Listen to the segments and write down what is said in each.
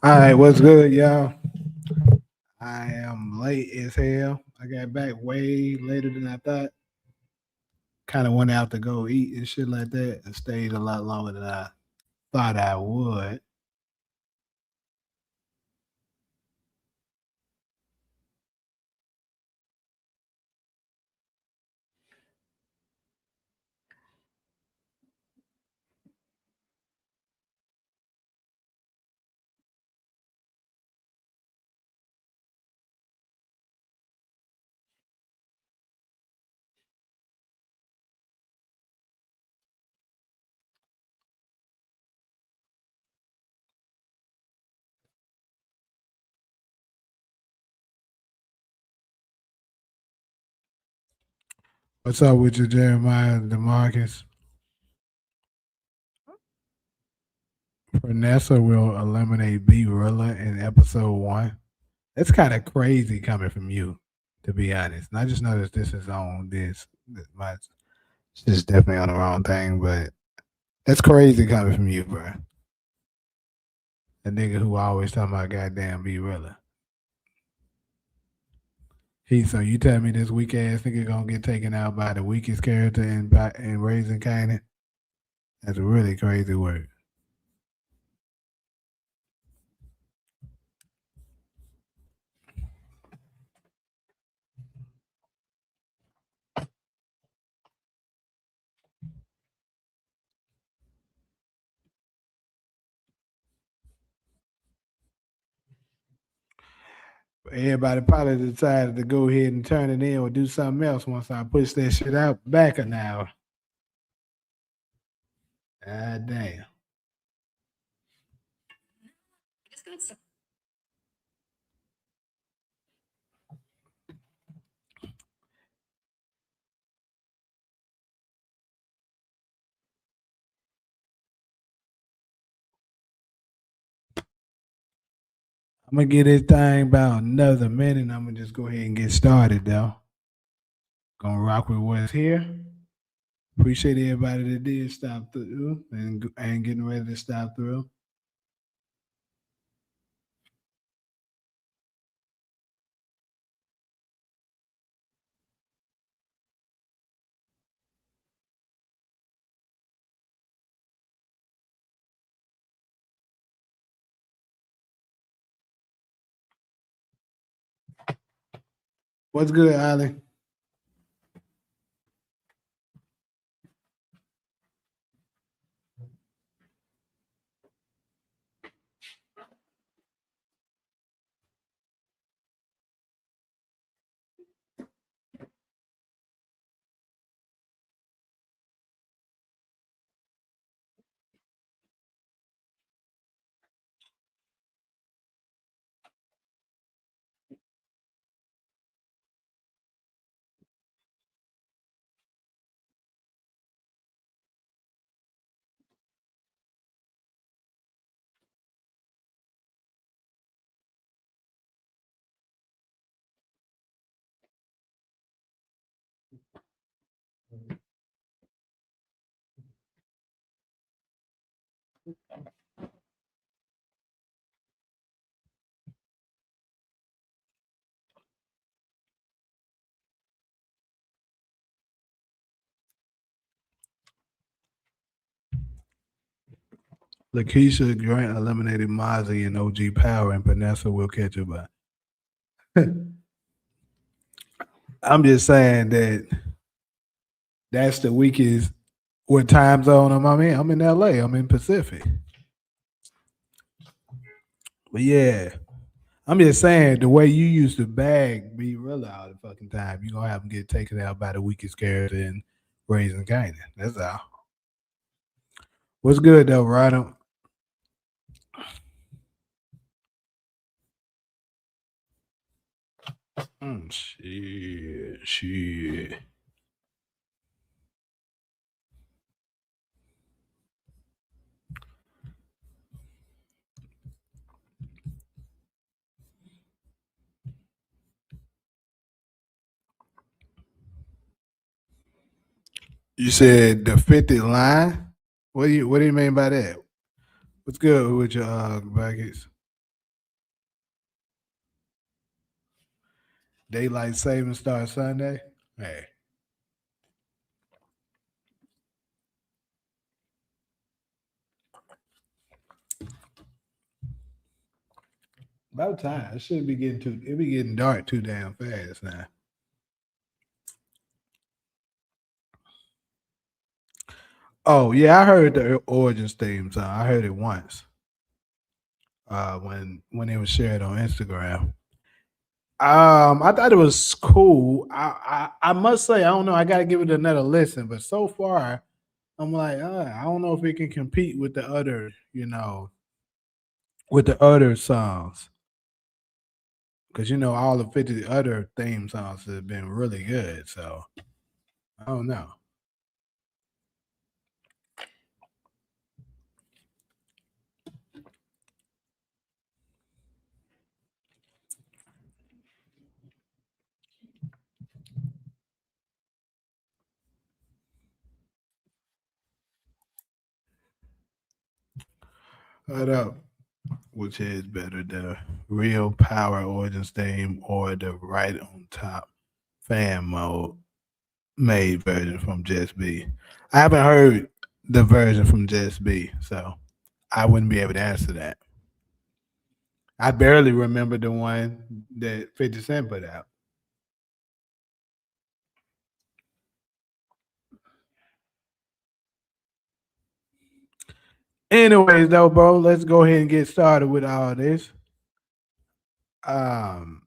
All right, what's good, y'all? I am late as hell. I got back way later than I thought. Kind of went out to go eat and shit like that and stayed a lot longer than I thought I would. What's up with you, Jeremiah DeMarcus? Vanessa will eliminate B Rilla in episode one. It's kind of crazy coming from you, to be honest. And I just noticed this is on this my this is definitely on the wrong thing, but that's crazy coming from you, bro. A nigga who always talking about goddamn B Rilla. So you tell me this weak ass nigga gonna get taken out by the weakest character in Raising Kanan? That's a really crazy word. Everybody probably decided to go ahead and turn it in or do something else once I push that shit out back an hour. God damn. I'm gonna get this thing about another minute. I'm gonna just go ahead and get started though. Gonna rock with what's here. Appreciate everybody that did stop through and getting ready to stop through. What's good, Ali? Lakeisha Grant eliminated Mozzie and OG Power, and Vanessa will catch her by. I'm just saying that that's the weakest. What time zone am I in? I'm in LA. I'm in Pacific. But yeah, I'm just saying the way you used to bag be real all the fucking time. You gonna have them get taken out by the weakest character in Raising Kanan. That's all. What's good though, Ryder? Shit. You said the 50th line? What do you mean by that? What's good with your buckets? Daylight saving starts Sunday. Hey, about time. It should be getting too. It be getting dark too damn fast now. Oh yeah, I heard the Origins theme song. I heard it once. When it was shared on Instagram. I thought it was cool. I must say I don't know. I got to give it another listen. But so far, I'm like, I don't know if it can compete with the other, with the other songs. Because all the 50 other theme songs have been really good. So I don't know. Hold up. Which is better, the real power origins theme or the right on top fan mode made version from Just B? I haven't heard the version from Just B, so I wouldn't be able to answer that. I barely remember the one that 50 Cent put out. Anyways, though, bro, let's go ahead and get started with all this. Um,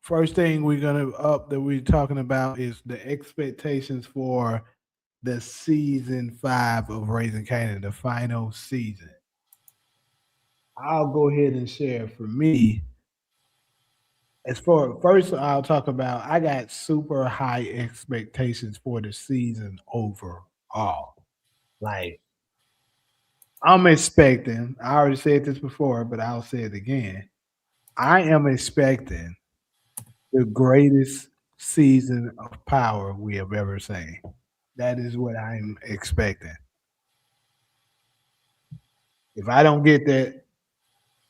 First thing we're gonna up that we're talking about is the expectations for the season 5 of Raising Kanan, the final season. I'll go ahead and share for me. As for first, I'll talk about I got super high expectations for the season overall. Like I'm expecting, I already said this before, but I'll say it again. I am expecting the greatest season of power we have ever seen. That is what I'm expecting. If I don't get that,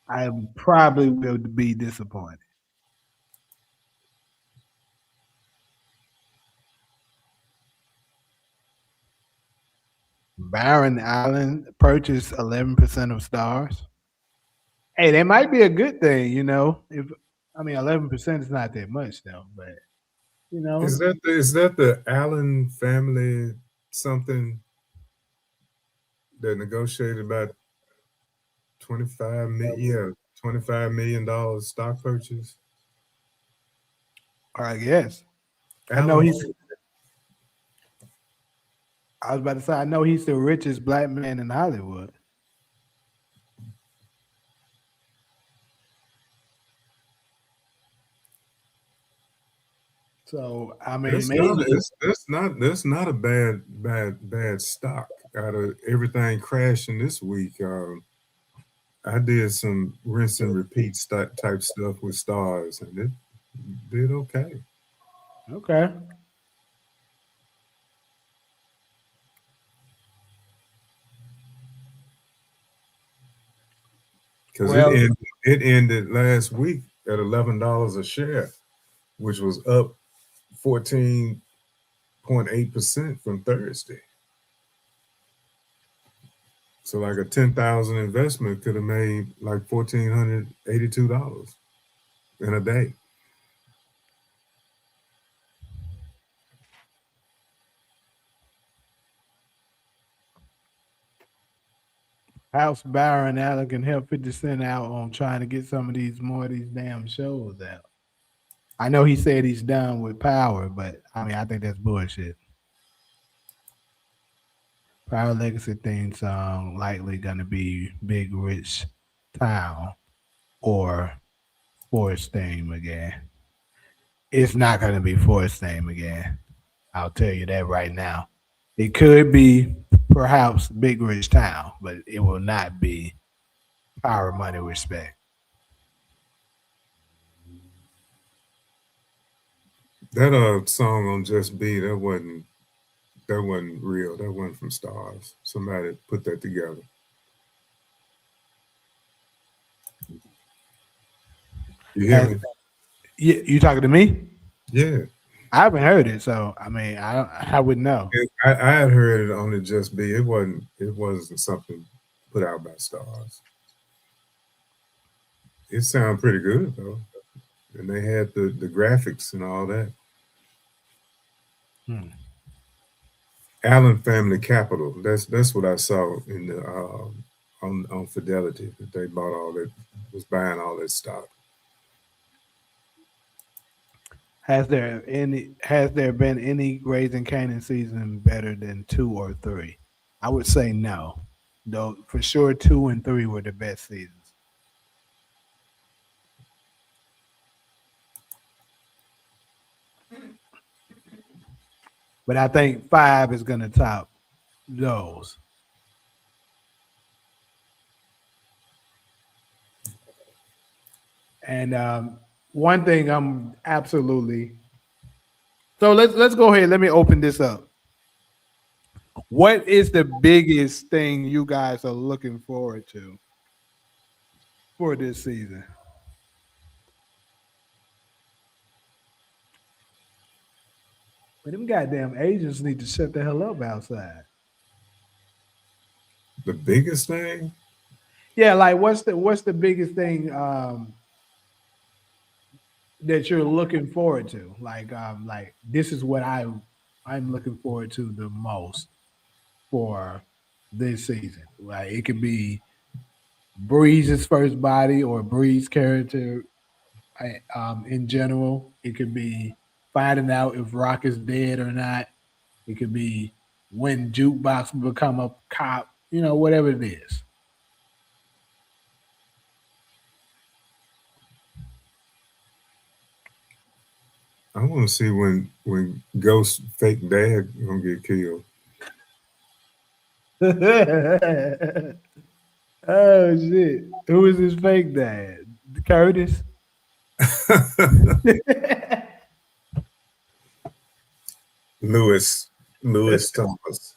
I probably will be disappointed. Byron Allen purchased 11% of stars. Hey, that might be a good thing. If 11% is not that much though, but you Is know, that the Allen family something that negotiated about 25 million stock purchase? I guess I know Allen, he's. I was about to say I know he's the richest black man in Hollywood. So that's not maybe. that's not a bad stock. Out of everything crashing this week, I did some rinse and repeat type stuff with stars, and it did okay Okay. because it Well, ended last week at $11 a share, which was up 14.8% from Thursday. So like a 10,000 investment could have made like $1,482 in a day. House Byron Allen can help 50 Cent out on trying to get some of these more of these damn shows out. I know he said he's done with Power, but I think that's bullshit. Power Legacy theme song likely gonna be Big Rich Town or Forest theme again. It's not gonna be Forest theme again. I'll tell you that right now. It could be perhaps Big Rich Town, but it will not be Power Money Respect. That song on Just Be that wasn't real. That wasn't from Stars. Somebody put that together. You hear As me? You talking to me? Yeah. I haven't heard it, so I mean, I would know. I had heard it on the Just Be. It wasn't something put out by Stars. It sounded pretty good though, and they had the graphics and all that. Hmm. Allen Family Capital. That's what I saw in the on Fidelity that they bought all that was buying all that stock. Has there been any Raising Canaan season better than 2 or 3? I would say no. Though for sure 2 and 3 were the best seasons. But I think 5 is gonna top those. And one thing I'm absolutely so let's go ahead. Let me open this up. What is the biggest thing you guys are looking forward to for this season? But them goddamn agents need to shut the hell up outside. The biggest thing, Yeah, like what's the biggest thing that you're looking forward to? Like this is what I'm looking forward to the most for this season. Like it could be Breeze's first body or Breeze character in general. It could be finding out if Rock is dead or not. It could be when Jukebox will become a cop. Whatever it is. I want to see when Ghost fake dad gonna get killed. Oh shit! Who is his fake dad? Curtis. Lewis Lewis Thomas.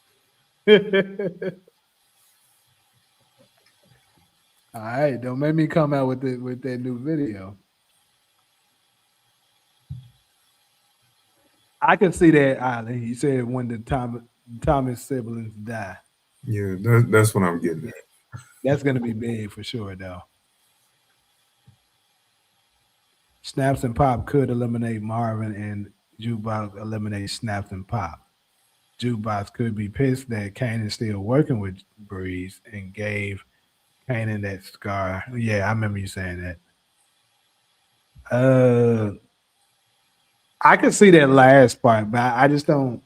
All right, don't make me come out with that new video. I can see that, Island. He said when the Thomas siblings die. Yeah, that's what I'm getting at. That's gonna be big for sure, though. Snaps and Pop could eliminate Marvin, and Jukebox eliminate Snaps and Pop. Jukebox could be pissed that Kanan is still working with Breeze and gave Kanan that scar. Yeah, I remember you saying that. Uh, I could see that last part, but I just don't.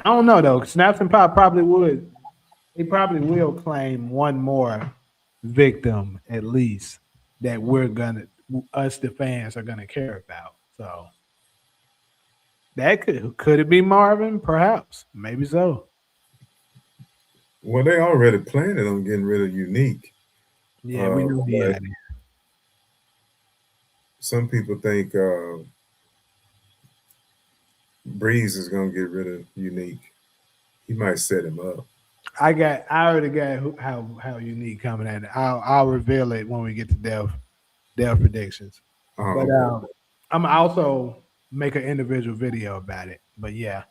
I don't know though. Snaps and Pop probably would. He probably will claim one more victim at least that us the fans are gonna care about. So that could it be Marvin? Perhaps, maybe so. Well, they already planning on getting rid of Unique, Yeah, we knew he but had it. some people think Breeze is gonna get rid of Unique. He might set him up. I already got how unique coming at it. I'll reveal it when we get to Dev predictions. But Oh, okay. I'm also make an individual video about it. But yeah,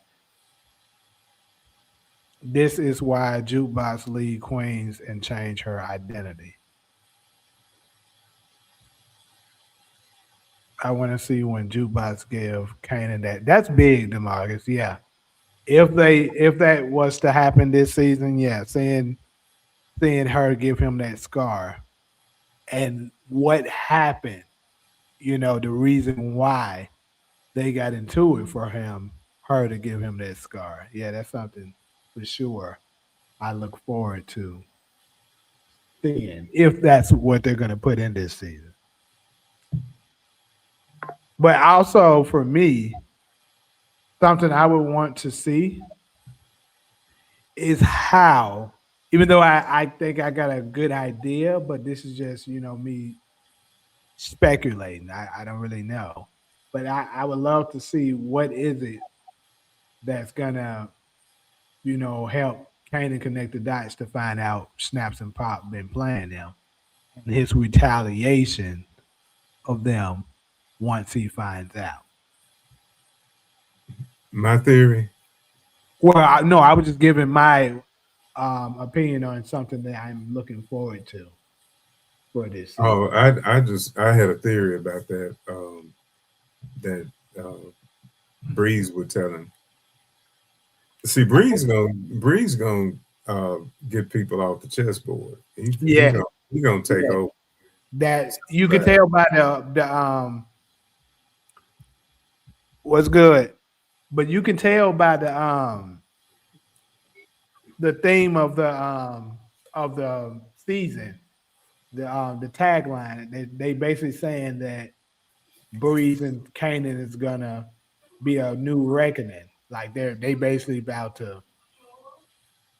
this is why Jukebox lead Queens and change her identity. I want to see when Jukebox give Kanan that. That's big, Demarcus. Yeah. If that was to happen this season, yeah, seeing her give him that scar and what happened, the reason why they got into it for her to give him that scar. Yeah, that's something for sure I look forward to seeing if that's what they're going to put in this season. But also for me, something I would want to see is how, even though I think I got a good idea, but this is just, me speculating. I don't really know. But I would love to see what is it that's gonna, help Kanan connect the dots to find out Snaps and Pop been playing them. and his retaliation of them once he finds out. My theory. Well, no, I was just giving my opinion on something that I'm looking forward to for this season. Oh, I had a theory about that. That Breeze would tell him. See, Breeze gonna uh, get people off the chessboard. Yeah, He gonna take yeah. over. That you could Right. tell by the what's good, but you can tell by the theme of the season, the tagline. They basically saying that Breeze and Kanan is gonna be a new reckoning. Like they basically about to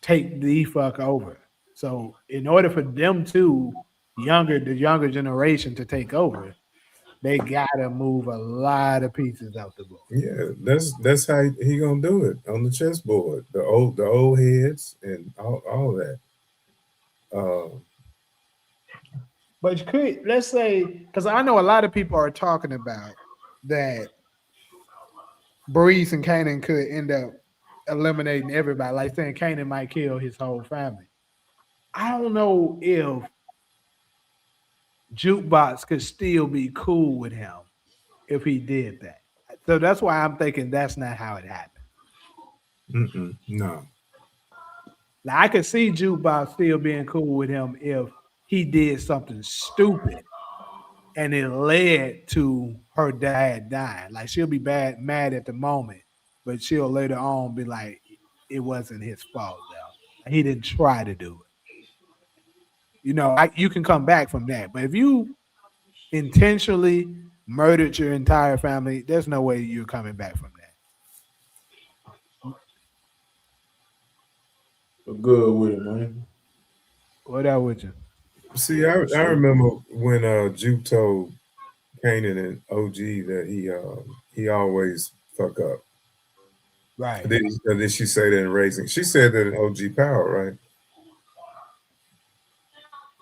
take the fuck over. So in order for them two the younger generation to take over, they gotta move a lot of pieces out the board. Yeah, that's how he gonna do it on the chessboard. The old heads and all that. Uh, But could let's say because I know a lot of people are talking about that Breeze and Kanan could end up eliminating everybody, like saying Kanan might kill his whole family. I don't know if Jukebox could still be cool with him if he did that. So that's why I'm thinking that's not how it happened. no. Like I could see Jukebox still being cool with him if he did something stupid and it led to her dad dying. Like she'll be mad at the moment, but she'll later on be like, it wasn't his fault though. He didn't try to do it. You can come back from that. But if you intentionally murdered your entire family, there's no way you're coming back from that. Good with it, man. What else would you? See, For I sure. remember when Juke told Kanan and OG that he always fuck up. Right. Did she say that in Raising? She said that in OG Power, right?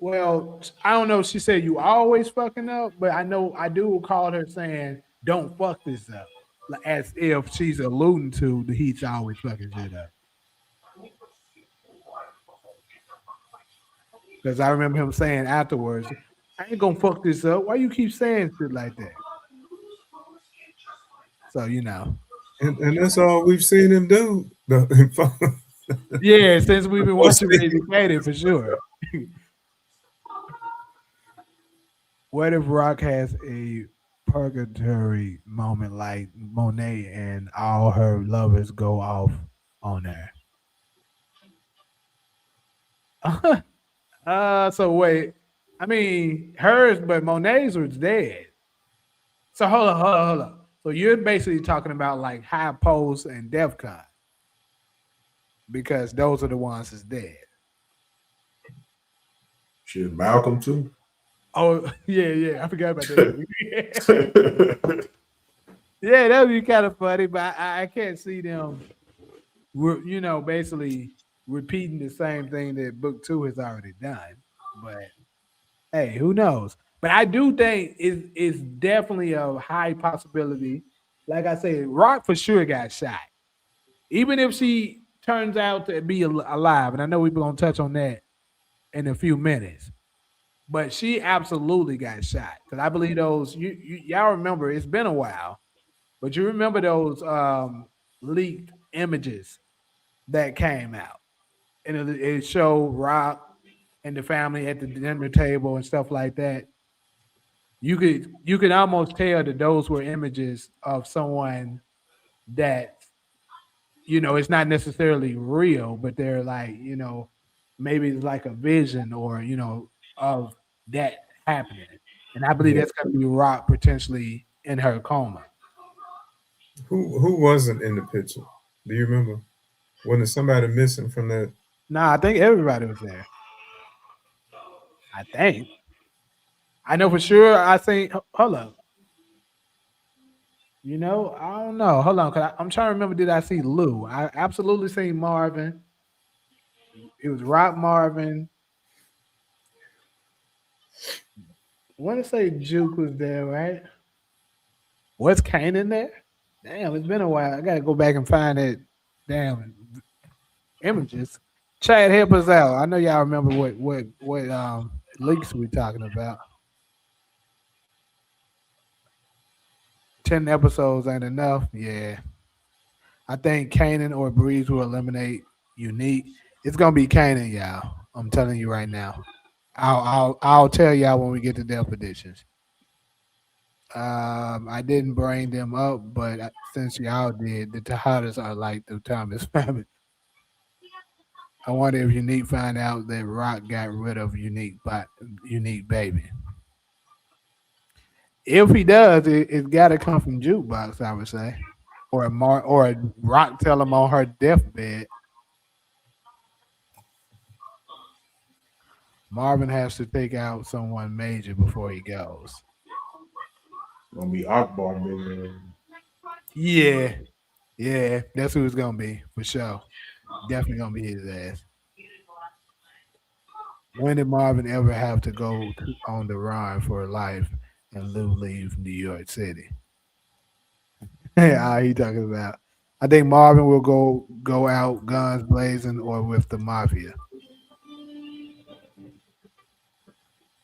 Well, I don't know if she said you always fucking up, but I know I do recall her saying, "Don't fuck this up," like, as if she's alluding to the Heat's always fucking shit up. Because I remember him saying afterwards, "I ain't gonna fuck this up. Why you keep saying shit like that?" So And that's all we've seen him do. yeah. Since we've been For watching Raising Kanan for sure. What if Rock has a purgatory moment like Monet and all her lovers go off on her? So wait. I mean hers, but Monet's was dead. So hold on. So you're basically talking about like High Post and DEFCON because those are the ones that's dead. Shit, Malcolm too. Oh yeah. I forgot about that movie. Yeah, that would be kind of funny, but I can't see them basically repeating the same thing that book two has already done. But hey, who knows? But I do think it's definitely a high possibility. Like I said, Rock for sure got shot. Even if she turns out to be alive, and I know we're gonna touch on that in a few minutes. But she absolutely got shot because I believe those y'all remember it's been a while, but you remember those leaked images that came out, and it showed Rock and the family at the dinner table and stuff like that. You could almost tell that those were images of someone that it's not necessarily real, but they're like maybe it's like a vision or of that happening. And I believe Yeah. that's going to be Rock potentially in her coma. Who wasn't in the picture? Do you remember? Wasn't there somebody missing from that? Nah, I think everybody was there. I think. I know for sure. I think. Hold up. I don't know. Hold on, cause I'm trying to remember. Did I see Lou? I absolutely seen Marvin. It was Rock Marvin. I want to say Juke was there, right? Was Kanan there? Damn, it's been a while. I gotta go back and find it. Damn images. Chad, help us out. I know y'all remember what leaks we talking about. 10 episodes ain't enough. Yeah, I think Kanan or Breeze will eliminate Unique. It's gonna be Kanan, y'all. I'm telling you right now. I'll tell y'all when we get to their predictions. I didn't bring them up, but since y'all did, the Tejadas are like the Thomas family. I wonder if Unique find out that Rock got rid of Unique baby. If he does, it's got to come from Jukebox, I would say, or a Rock tell him on her deathbed. Marvin has to take out someone major before he goes. Gonna be Akbar, baby. Yeah, yeah, that's who it's gonna be for sure. Definitely gonna be his ass. When did Marvin ever have to on the run for life and leave New York City? He talking about. I think Marvin will go out guns blazing or with the mafia.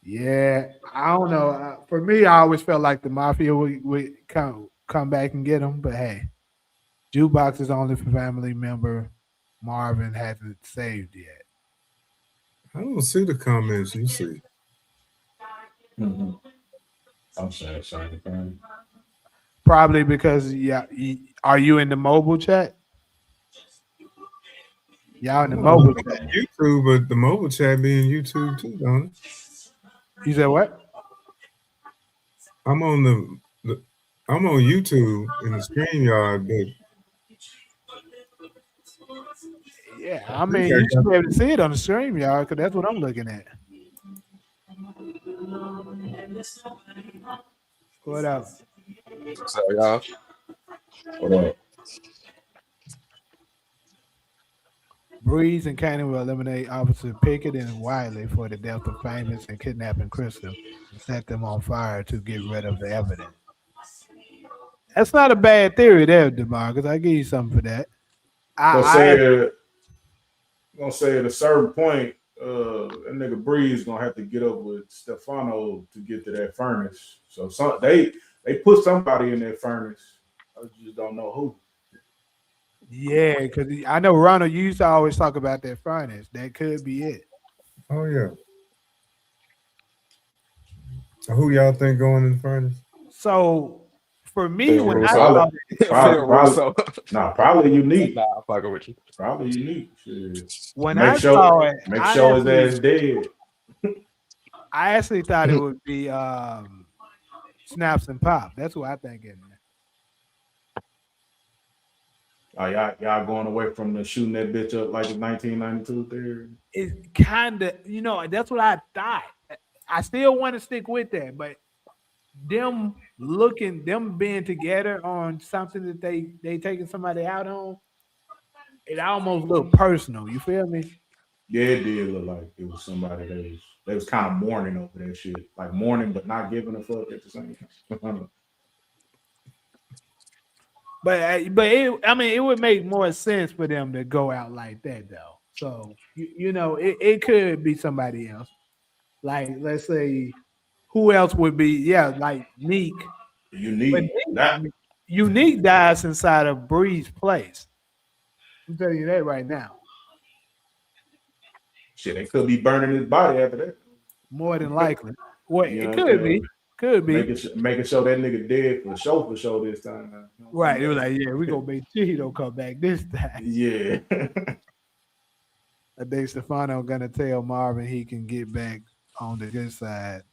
Yeah, I don't know. For me, I always felt like the mafia would come back and get him. But hey, Jukebox is only for family member Marvin hasn't saved yet. I don't see the comments you see. Mm-hmm. I'm sorry, fam. Probably because are you in the mobile chat? Y'all in the I'm mobile on chat. YouTube, but the mobile chat being YouTube too, don't it? You said what? I'm on the I'm on YouTube in the StreamYard, but Yeah, I I think mean I you got should be able to see it on the stream, y'all, because that's what I'm looking at. What up? So y'all, What up? Breeze and Kanan will eliminate Officer Pickett and Wiley for the death of Famous and kidnapping Crystal and set them on fire to get rid of the evidence. That's not a bad theory there, DeMarcus. I give you something for that. Gonna I say it. Gonna say at a certain point, that nigga Breeze gonna have to get up with Stefano to get to that furnace. So they put somebody in that furnace. I just don't know who. yeah, because I know Ronald you used to always talk about that furnace. That could be it. oh yeah. So who y'all think going in the furnace? So for me, Phil when I Russo, saw Probably, that, Phil probably, Russo. probably unique. Nah, I'm fucking with you. Probably unique. Shit. when Make I sure, saw it, make sure his ass dead. I actually thought it would be Snaps and Pop. That's who I think in there. Y'all going away from the shooting that bitch up like the 1992 theory. It's kind of that's what I thought. I still want to stick with that, but them being together on something that they taking somebody out on, it almost looked personal. You feel me? Yeah, it did look like it was somebody that was kind of mourning over that shit, like mourning but not giving a fuck at the same time. I mean, it would make more sense for them to go out like that, though. So it could be somebody else. Like, let's say, who else would be? Yeah, like Neek. But Unique. That Unique dies inside of Bree's place. I'm telling you that right now. shit, they could be burning his body after that. More than likely. Well, You it know what I'm could saying? be. Could be. Making sure that nigga dead for sure this time. Man. You know what I'm Right. It was saying? like, yeah, we gonna make sure he don't come back this time. Yeah. I think Stefano gonna tell Marvin he can get back on the good side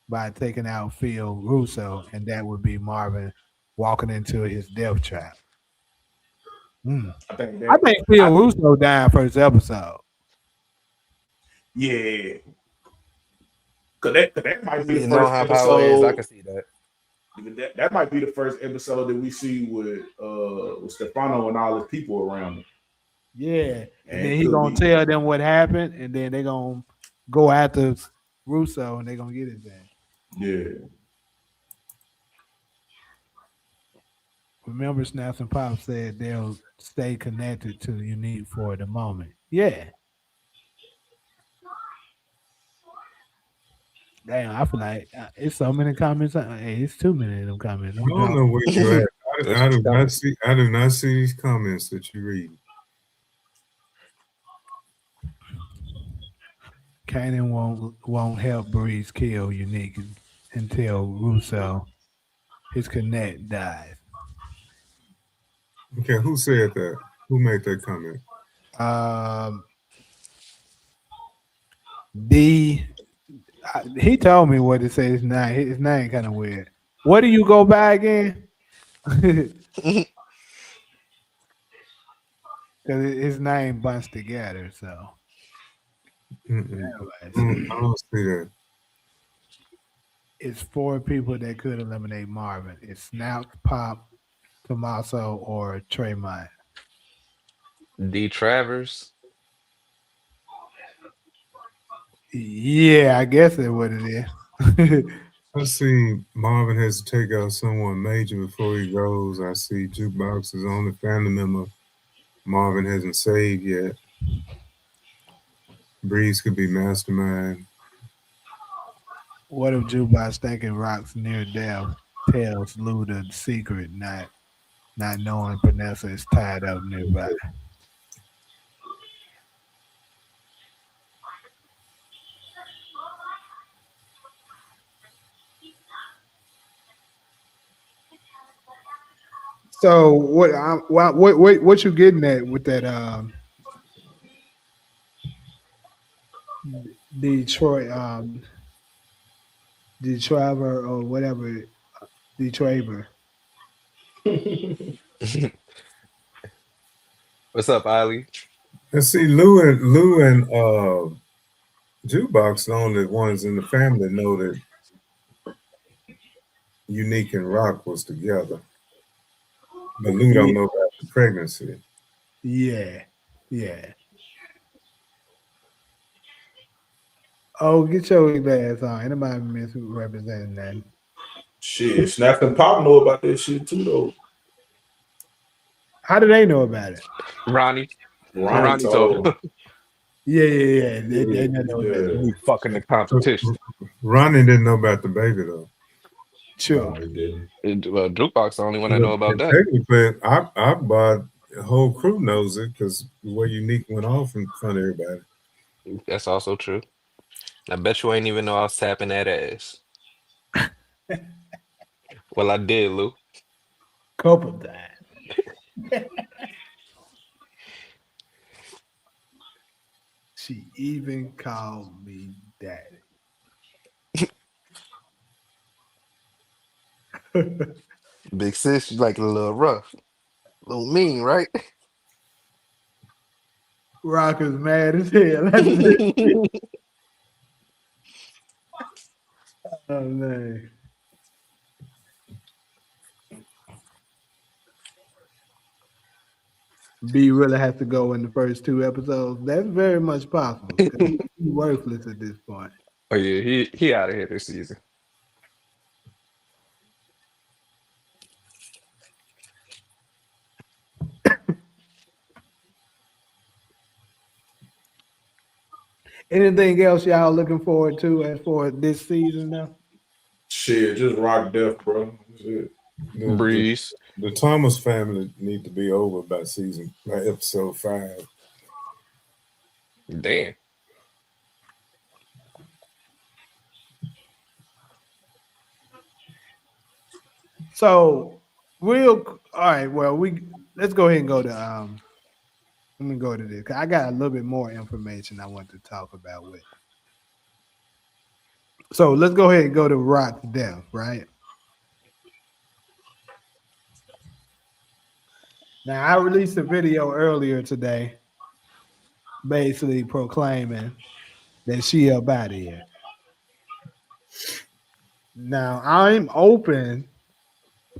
by taking out Phil Russo, and that would be Marvin walking into his death trap. I think I that. think Phil Russo died first episode. Yeah. Cause that might be the You know first how power is. I episode. can see that. That might be the first episode that we see with Stefano and all his people around him. Yeah, and And then it he could gonna be tell them what happened, and then they gonna go after Russo, and they gonna get his ass. Yeah. Remember, Snaps and Pops said they'll stay connected to Unique for the moment. Yeah. Damn, I feel like it's so many comments. Hey, it's too many of them comments. I I'm don't done. know where you at. That's I what's do coming. not see. I do not see these comments that you read. Kanan won't help Breeze kill Unique until Russo his connect dies. Okay, who said that? Who made that comment? Um, D. He told me what to say. His name. His name kind of weird. What do you go by again? Because his name bunched together. So, Mm-mm. anyways, I don't see that. it's 4 people that could eliminate Marvin. It's Snap, Pop, Tommaso, or Tremont. D. Travers. Yeah, I guess that's what it is. I see Marvin has to take out someone major before he goes. I see Jukebox is on the family member Marvin hasn't saved yet. Breeze could be mastermind. What if Jukebox thinking Rock's near death tells Lou the secret, not knowing Vanessa is tied up nearby? So what you getting at with that Detroit Detroiter or whatever Detroiter? What's up, Ali? I see Lou and Jukebox the only ones in the family that know that Unique and Rock was together. But Lou don't know about the pregnancy. Yeah, yeah. Oh, get your glass on. Anybody misrepresenting that? Shit, Snap and Pop know about that shit too, though. How do they know about it? Ronnie. Ronnie Ronnie told told him. Yeah. They know that. yeah. We fucking the competition. Ronnie didn't know about the baby though. Sure. No, he didn't. Well, Jukebox the only one I know about And that. technically, I bought the whole crew knows it because the way Unique went off in front of everybody. That's also true. I bet you ain't even know I was tapping that ass. Well, I did, Lou. Couple times. She even called me daddy. Big sis, you like it a little rough. A little mean, right? Rock is mad as hell. That's it. Oh man. B really has to go in the first 2 episodes. That's very much possible. He's worthless at this point. Oh yeah, he out of here this season. Anything else y'all looking forward to as for this season now? Shit, just Rock Death, bro. That's it. Breeze. The Thomas family need to be over by episode 5. Damn. So all right, well let's go ahead and go to let me go to this. I got a little bit more information I want to talk about with. So let's go ahead and go to Rock's death, right? Now I released a video earlier today, basically proclaiming that she up out of here. Now I'm open.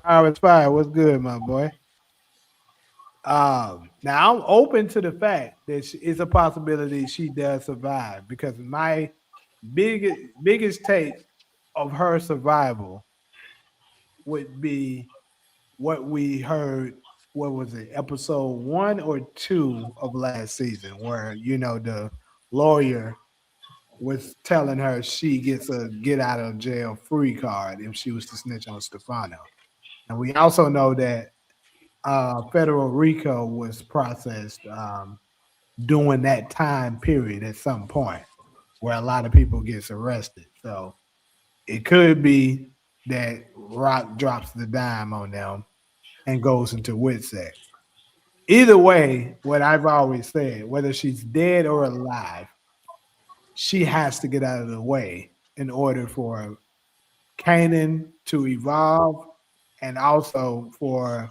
Power Spire, what's good, my boy? Now I'm open to the fact that it's a possibility she does survive because my biggest take of her survival would be what we heard. What was it? Episode 1 or 2 of last season, where the lawyer was telling her she gets a get out of jail free card if she was to snitch on Stefano. And we also know that federal RICO was processed during that time period at some point where a lot of people gets arrested. So it could be that Rock drops the dime on them and goes into Witsec. Either way, what I've always said, whether she's dead or alive, she has to get out of the way in order for Kanan to evolve and also for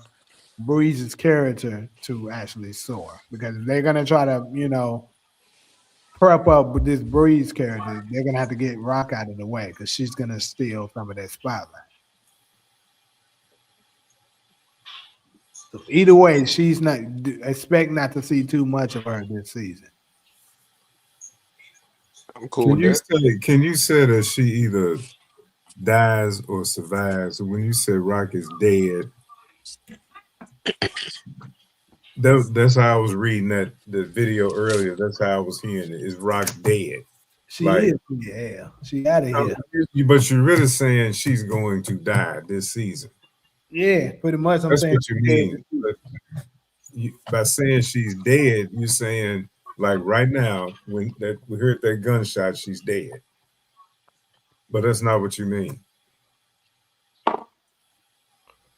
Breeze's character to actually soar. Because if they're gonna try to, prep up with this Breeze character, they're gonna have to get Rock out of the way because she's gonna steal some of that spotlight. So either way, she's not expect not to see too much of her this season. I'm cool with that. Can you say that she either dies or survives? So when you say Rock is dead, that's how I was reading the video earlier. That's how I was hearing it. Is Rock dead? She Like, is, yeah. She out of here. But you're really saying she's going to die this season. Yeah, pretty much. I'm That's saying what you mean. But by saying she's dead, you're saying like right now when we heard that gunshot, she's dead. But that's not what you mean.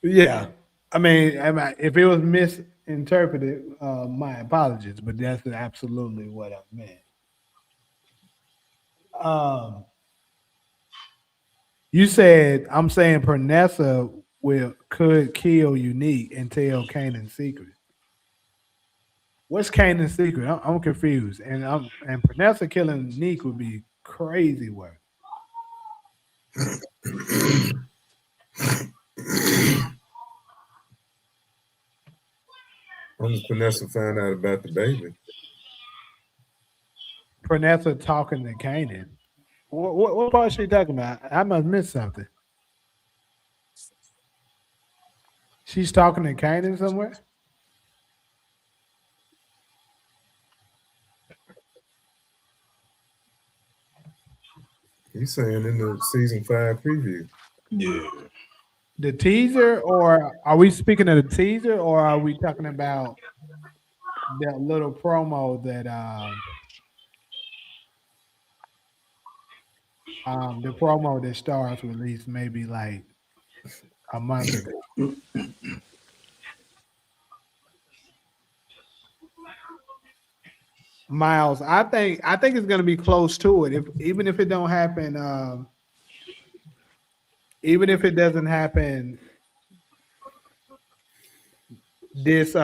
Yeah. I mean, if it was misinterpreted, my apologies, but that's absolutely what I meant. You said I'm saying Pernessa could kill Unique and tell Kanan's secret. What's Kanan's secret? I'm confused, and Pernessa killing Unique would be crazy work. When does Vanessa find out about the baby? Pernessa talking to Kanan. What part is she talking about? I must miss something. She's talking to Kanan somewhere? He's saying in the season 5 preview. Yeah. The teaser, or are we speaking of the teaser, or are we talking about that little promo that the promo that Stars released maybe like a month ago? Miles, I think it's gonna be close to it. Even if it don't happen, even if it doesn't happen this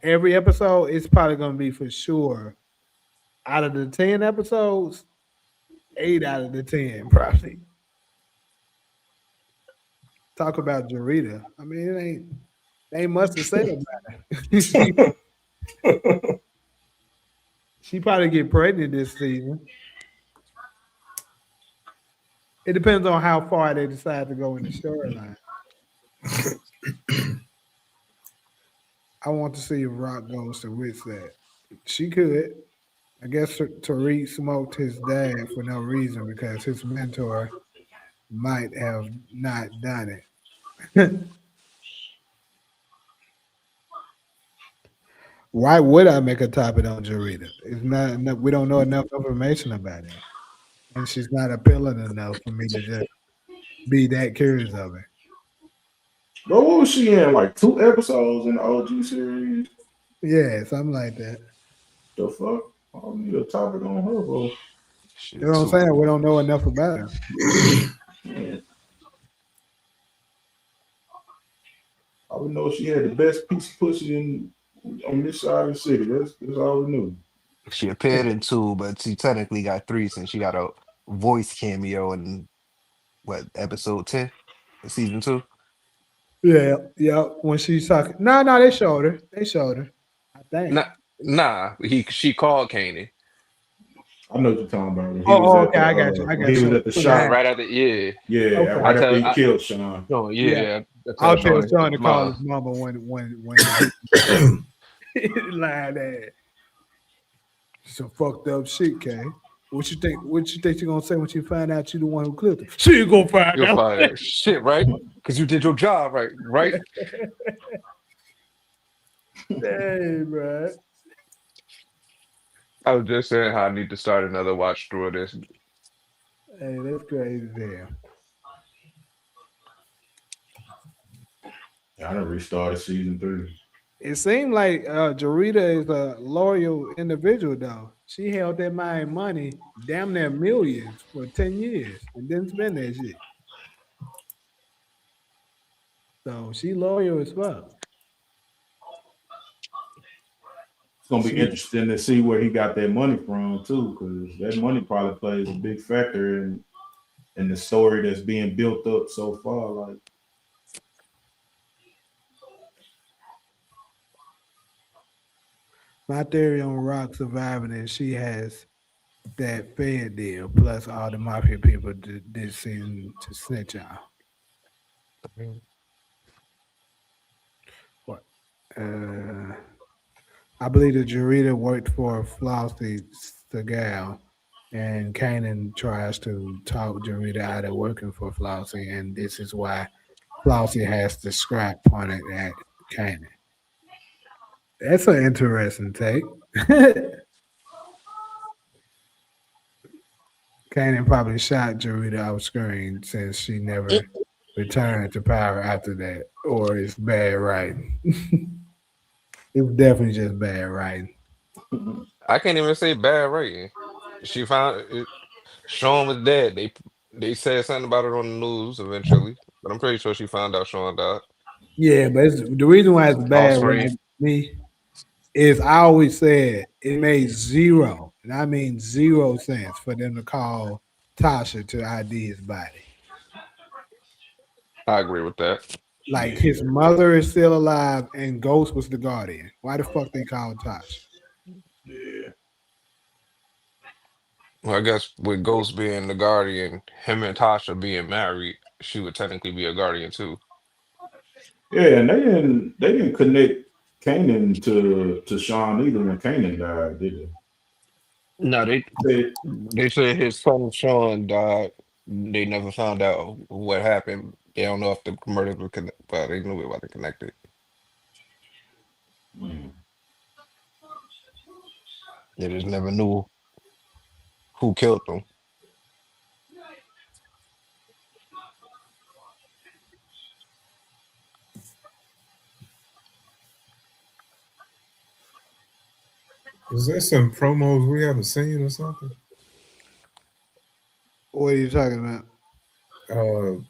every episode, it's probably gonna be for sure. Out of the 10 episodes, 8 out of the 10 probably. Talk about Jarita. I mean, they must have said about it. She probably get pregnant this season. It depends on how far they decide to go in the storyline. I want to see if Rock goes to Witsec. She could. I guess Tariq smoked his dad for no reason because his mentor might have not done it. Why would I make a topic on Jarita? It's not enough, we don't know enough information about it. And she's not appealing enough for me to just be that curious of her. But what was she in? Like 2 episodes in the OG series? Yeah, something like that. The fuck? I don't need a topic on her, bro. You know what I'm saying? We don't know enough about her. I would know she had the best piece of pussy on this side of the city. That's all we knew. She appeared in 2, but she technically got 3 since she got a voice cameo in episode 10 of season 2. Yeah. When she's talking, no, they showed her. I think. Nah, she called Kanan. I know what you're talking about. When he was Oh, at okay, the I got you. I when got he was you. at the So Yeah, shop. right after Yeah, okay. right I after tell he killed Sean. no, Yeah, yeah, I tell I'll tell Sean Sean his to call his mom. mama when he lying there. Some fucked up shit, Kay. What you think? What you think she gonna say when she find out you the one who clipped it? She ain't gonna find You'll out. find that shit, right? Because you did your job right, right? Hey, man. I was just saying how I need to start another watch through of this. Hey, that's crazy. Damn. I done restarted season 3. It seemed like Jarita is a loyal individual, though. She held that man money, damn near millions, for 10 years, and didn't spend that shit. So she loyal as fuck. It's gonna be She, interesting to see where he got that money from too, because that money probably plays a big factor in the story that's being built up so far. Like, my theory on Rock surviving is she has that Fed deal, plus all the mafia people did seem to snitch on. What? Uh, I believe that Jarita worked for Flossie Segal, and Kanan tries to talk Jarita out of working for Flossie, and this is why Flossie has the scrap pointed at Kanan. That's an interesting take. Kanan probably shot Jarita off screen since she never returned to power after that, or it's bad writing. It's definitely just bad writing. I can't even say bad rating. She found it, Sean was dead. They said something about it on the news eventually, but I'm pretty sure she found out Sean died Yeah, but the reason why it's off bad screen. writing to me is I always said it made zero, and I mean 0 cents for them to call Tasha to ID his body. I agree with that. Like yeah, his mother is still alive and Ghost was the guardian. Why the fuck they called Tasha? yeah, Well, I guess with Ghost being the guardian, him and Tasha being married, she would technically be a guardian too. yeah. And they didn't connect Kanan to Sean either when Kanan died, did No, they? they said his son Sean died. They never found out what happened. They don't know if the murders were connected, but they knew it wasn't connected. Mm. They just never knew who killed them. Is there some promos we haven't seen or something? What are you talking about? Uh,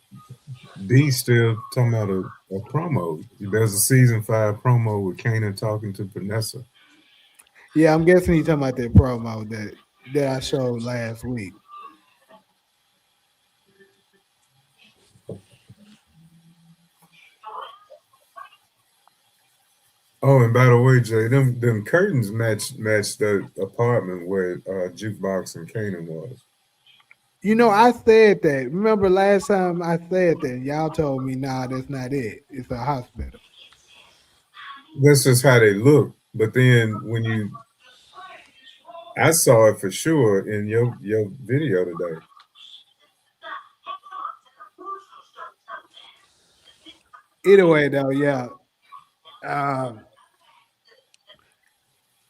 D still talking about a promo. There's a season 5 promo with Kanan talking to Vanessa. Yeah, I'm guessing he's talking about that promo that I showed last week. Oh, and by the way, Jay, them curtains match the apartment where Jukebox and Kanan was. You know, I said that. Remember last time I said that, y'all told me, nah, that's not it. It's a hospital. That's just how they look. But then I saw it for sure in your video today. Either way, though, yeah. Um,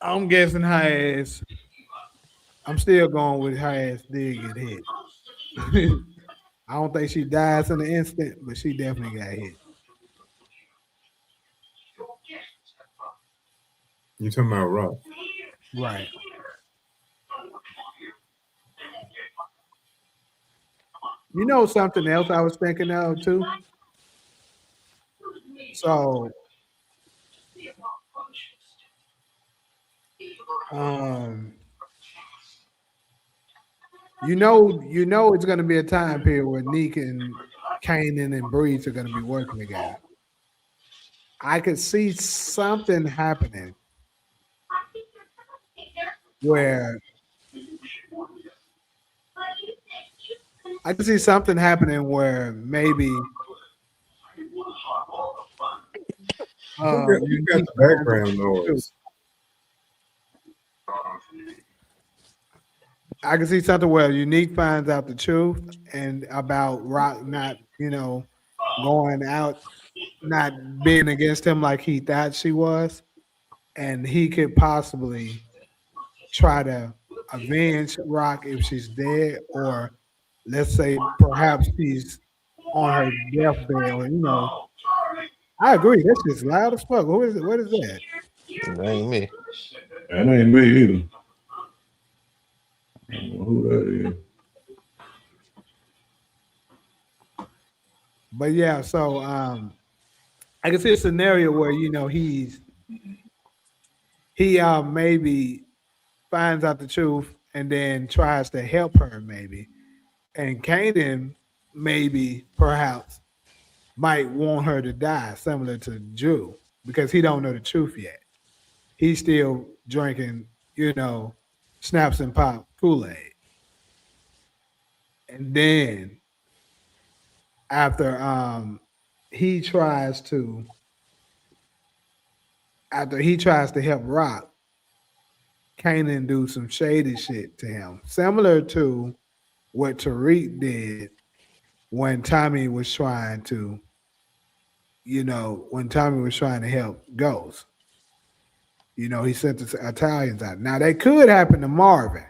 I'm guessing her ass. I'm still going with her ass did get hit. I don't think she dies in an instant, but she definitely got hit. You talking about Rock? Right. You know something else I was thinking of too? So um you know it's gonna be a time period where Neek and Kanan and Breeze are gonna be working together. I could see something happening where I can see something happening where maybe Who got Unique the finds out background the truth. noise? I can see something where Unique finds out the truth and about Rock not, going out, not being against him like he thought she was, and he could possibly try to avenge Rock if she's dead, or let's say perhaps she's on her deathbed, or I agree. That's just loud as fuck. Who is it? What is that? That ain't me. That ain't me either. I don't know who that is. But yeah, so I can see a scenario where he maybe finds out the truth and then tries to help her maybe, and Kanan maybe perhaps might want her to die, similar to Drew, because he don't know the truth yet. He's still drinking, snaps and pop Kool-Aid. And then after he tries to he tries to help Rock, Kanan do some shady shit to him, similar to what Tariq did when Tommy was trying to, when Tommy was trying to help Ghost. He sent the Italians out. Now that could happen to Marvin.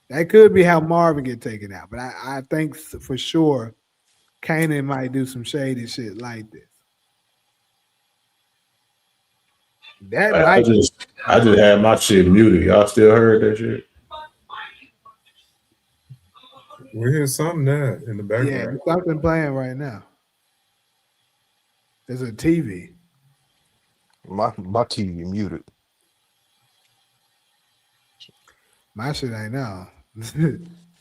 That could be how Marvin get taken out. But I think for sure Kanan might do some shady shit like this. That I might just I just had my shit muted. Y'all still heard that shit? We hear something there in the yeah, background. there's something playing right now. There's a TV. My TV muted. My shit ain't now.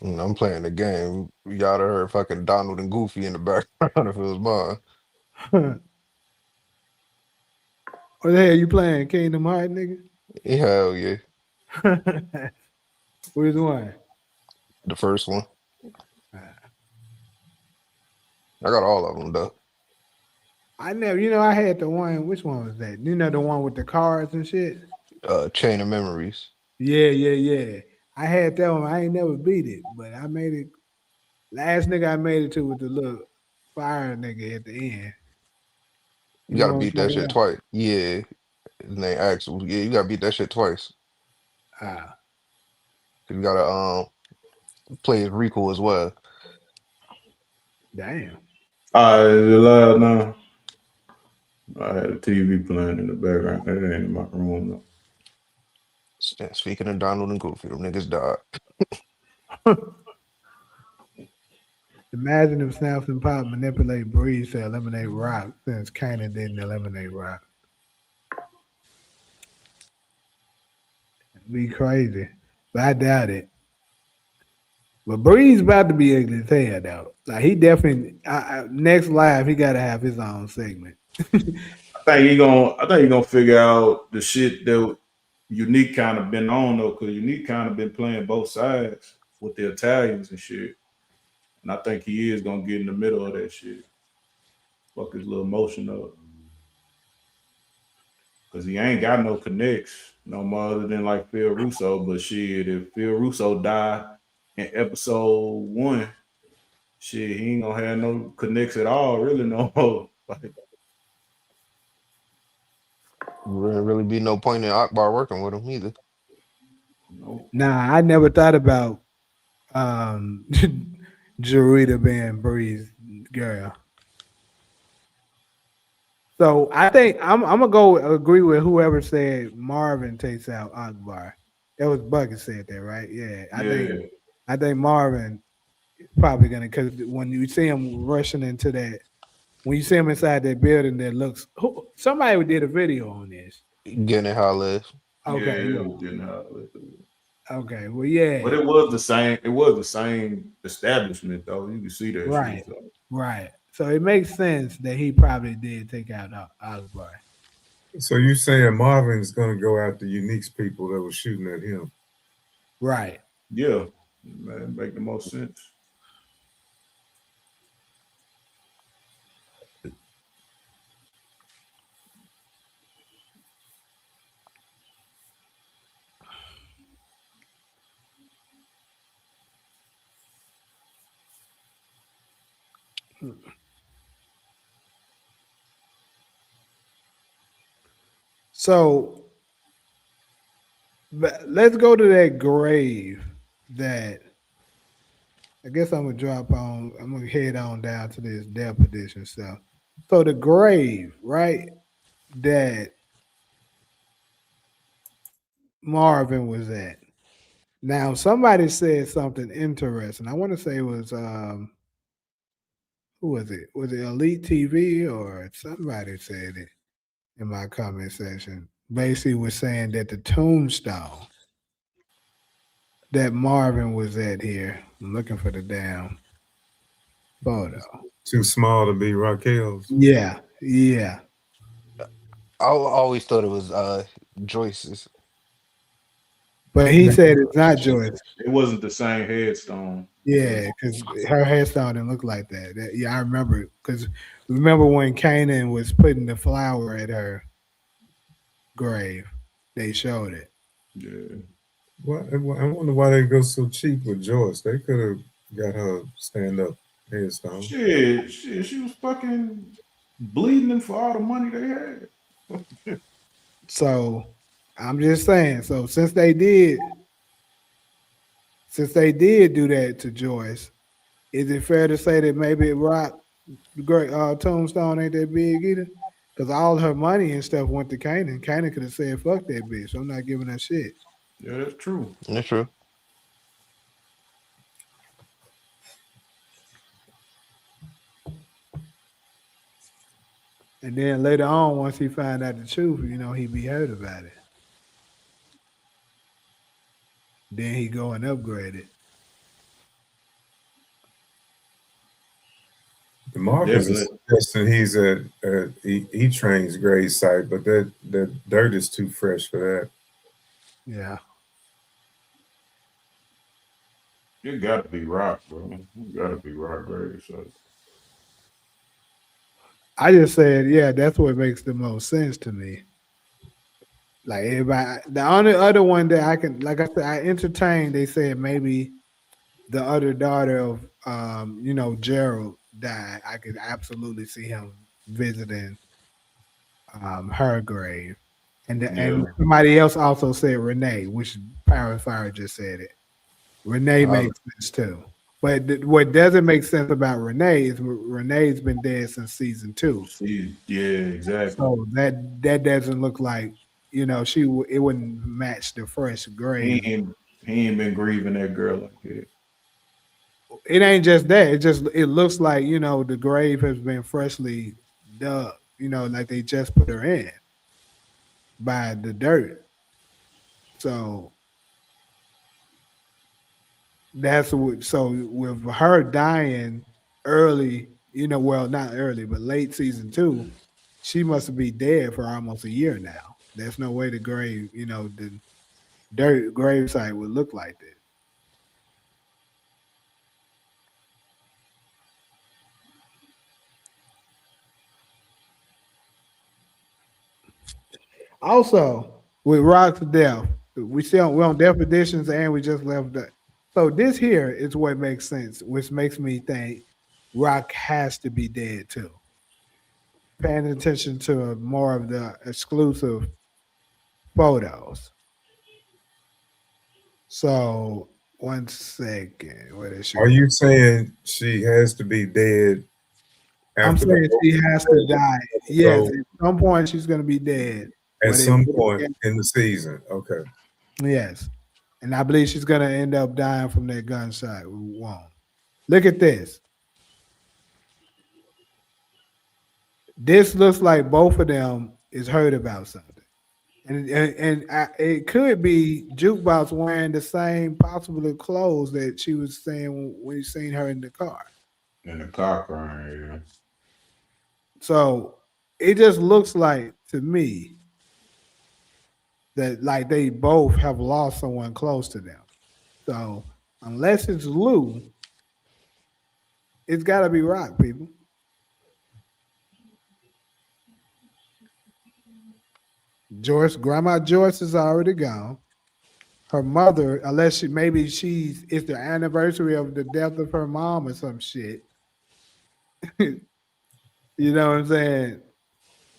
I'm playing the game. Y'all done heard fucking Donald and Goofy in the background if it was mine. What the hell you playing? Kingdom Hearts, nigga? Hell yeah. Which one? The first one. I got all of them though. I never, I had the one. Which one was that? The one with the cars and shit. Chain of Memories. Yeah, yeah, yeah. I had that one. I ain't never beat it, but I made it. Last nigga I made it to with the little fire nigga at the end. You You know gotta what I'm beat that talking shit about? twice. Yeah. His name Axel. Yeah, you gotta beat that shit twice. Ah, You gotta play as Rico as well. damn. All right, is it loud now? I had a TV playing in the background. That ain't in my room though. Speaking of Donald and Goofy, them niggas died. Imagine if Snaps and Pop manipulate Breeze to eliminate Rock since Kanan didn't eliminate Rock. Be crazy. But I doubt it. But Breeze about to be ugly as hell though. Like he definitely next live he gotta have his own segment. I think he gonna figure out the shit that Unique kind of been on though, because Unique kind of been playing both sides with the Italians and shit. And I think he is gonna get in the middle of that shit. Fuck his little motion up. Cause he ain't got no connects no more other than like Phil Russo. But shit, if Phil Russo die in episode 1, shit, he ain't gonna have no connects at all, really no more. Like, Wouldn't really be no point in Akbar working with him either. nope. Nah, I never thought about um Jarita being Breeze's girl. So I think I'm gonna go agree with whoever said Marvin takes out Akbar. That was Bucket said that, right? Yeah. Yeah. I think Marvin is probably gonna, because when you see him rushing into that, when you see him inside that building that looks, somebody did a video on this. Getting it how it lives. Yeah, Okay, it yeah. was getting hot. Okay, well, But yeah, it was the same. It was the same establishment, though. You can see that right, shit. So. right. So it makes sense that he probably did take out Akbar. So you saying Marvin's gonna go after Unique's people that were shooting at him? Right. Yeah, man, make the most sense. So but let's go to that grave that I guess I'm gonna drop on. I'm gonna head on down to this death edition stuff. So the grave, right? That Marvin was at. Now somebody said something interesting. I want to say it was who was it? Was it Elite TV or somebody said it in my comment section? Basically was saying that the tombstone that Marvin was at here. I'm looking for the damn photo. Too small to be Raquel's. Yeah, yeah. I always thought it was Joyce's. But he said it's not Joyce. It wasn't the same headstone. Yeah, because her hairstyle didn't look like that. Yeah, I remember. Because remember when Kanan was putting the flower at her grave? They showed it. Yeah. Well, I wonder why they go so cheap with Joyce. They could have got her stand up headstone. Shit, she was fucking bleeding for all the money they had. So I'm just saying. So since they did do that to Joyce, is it fair to say that maybe Rock Great Tombstone ain't that big either? Because all her money and stuff went to Kanan. Kanan could have said, "Fuck that bitch. I'm not giving her shit." Yeah, that's true. That's true. And then later on, once he found out the truth, he be hurt about it. Then he go and upgrade it. The Marcus is suggesting he's at E Train's grave site, but that dirt is too fresh for that. Yeah. It got to be Rock, bro. It got to be Rock grave. So I just said, yeah, that's what makes the most sense to me. Like everybody, the only other one that I can, like I said, I entertained. They said maybe the other daughter of, Gerald died. I could absolutely see him visiting her grave, and somebody else also said Renee, which Power Fire just said it. Renee makes sense too. But what doesn't make sense about Renee is Renee's been dead since season 2. yeah, exactly. So that doesn't look like it wouldn't match the fresh grave. He ain't been grieving that girl like that. It ain't just that. It looks like the grave has been freshly dug. Like they just put her in by the dirt. So that's what. So with her dying early, well, not early, but late season 2, she must be dead for almost a year now. There's no way the grave, the dirt grave site would look like that. Also, with Rock's death, we on death editions and we just left that. So this here is what makes sense, which makes me think Rock has to be dead too. Paying attention to more of the exclusive photos. So 1 second. What is she? Are you saying she has to be dead? I'm saying she has to die. Yes, at some point she's going to be dead. At some point in the season, okay. Yes, and I believe she's going to end up dying from that gunshot wound. Look at this. This looks like both of them is hurt about something. And it could be Jukebox wearing the same possible clothes that she was saying when you seen her in the car. In the car crying, yeah. So it just looks like to me that like they both have lost someone close to them. So unless it's Lou, it's got to be Rock, people. Grandma Joyce is already gone. Her mother, unless it's the anniversary of the death of her mom or some shit. You know what I'm saying?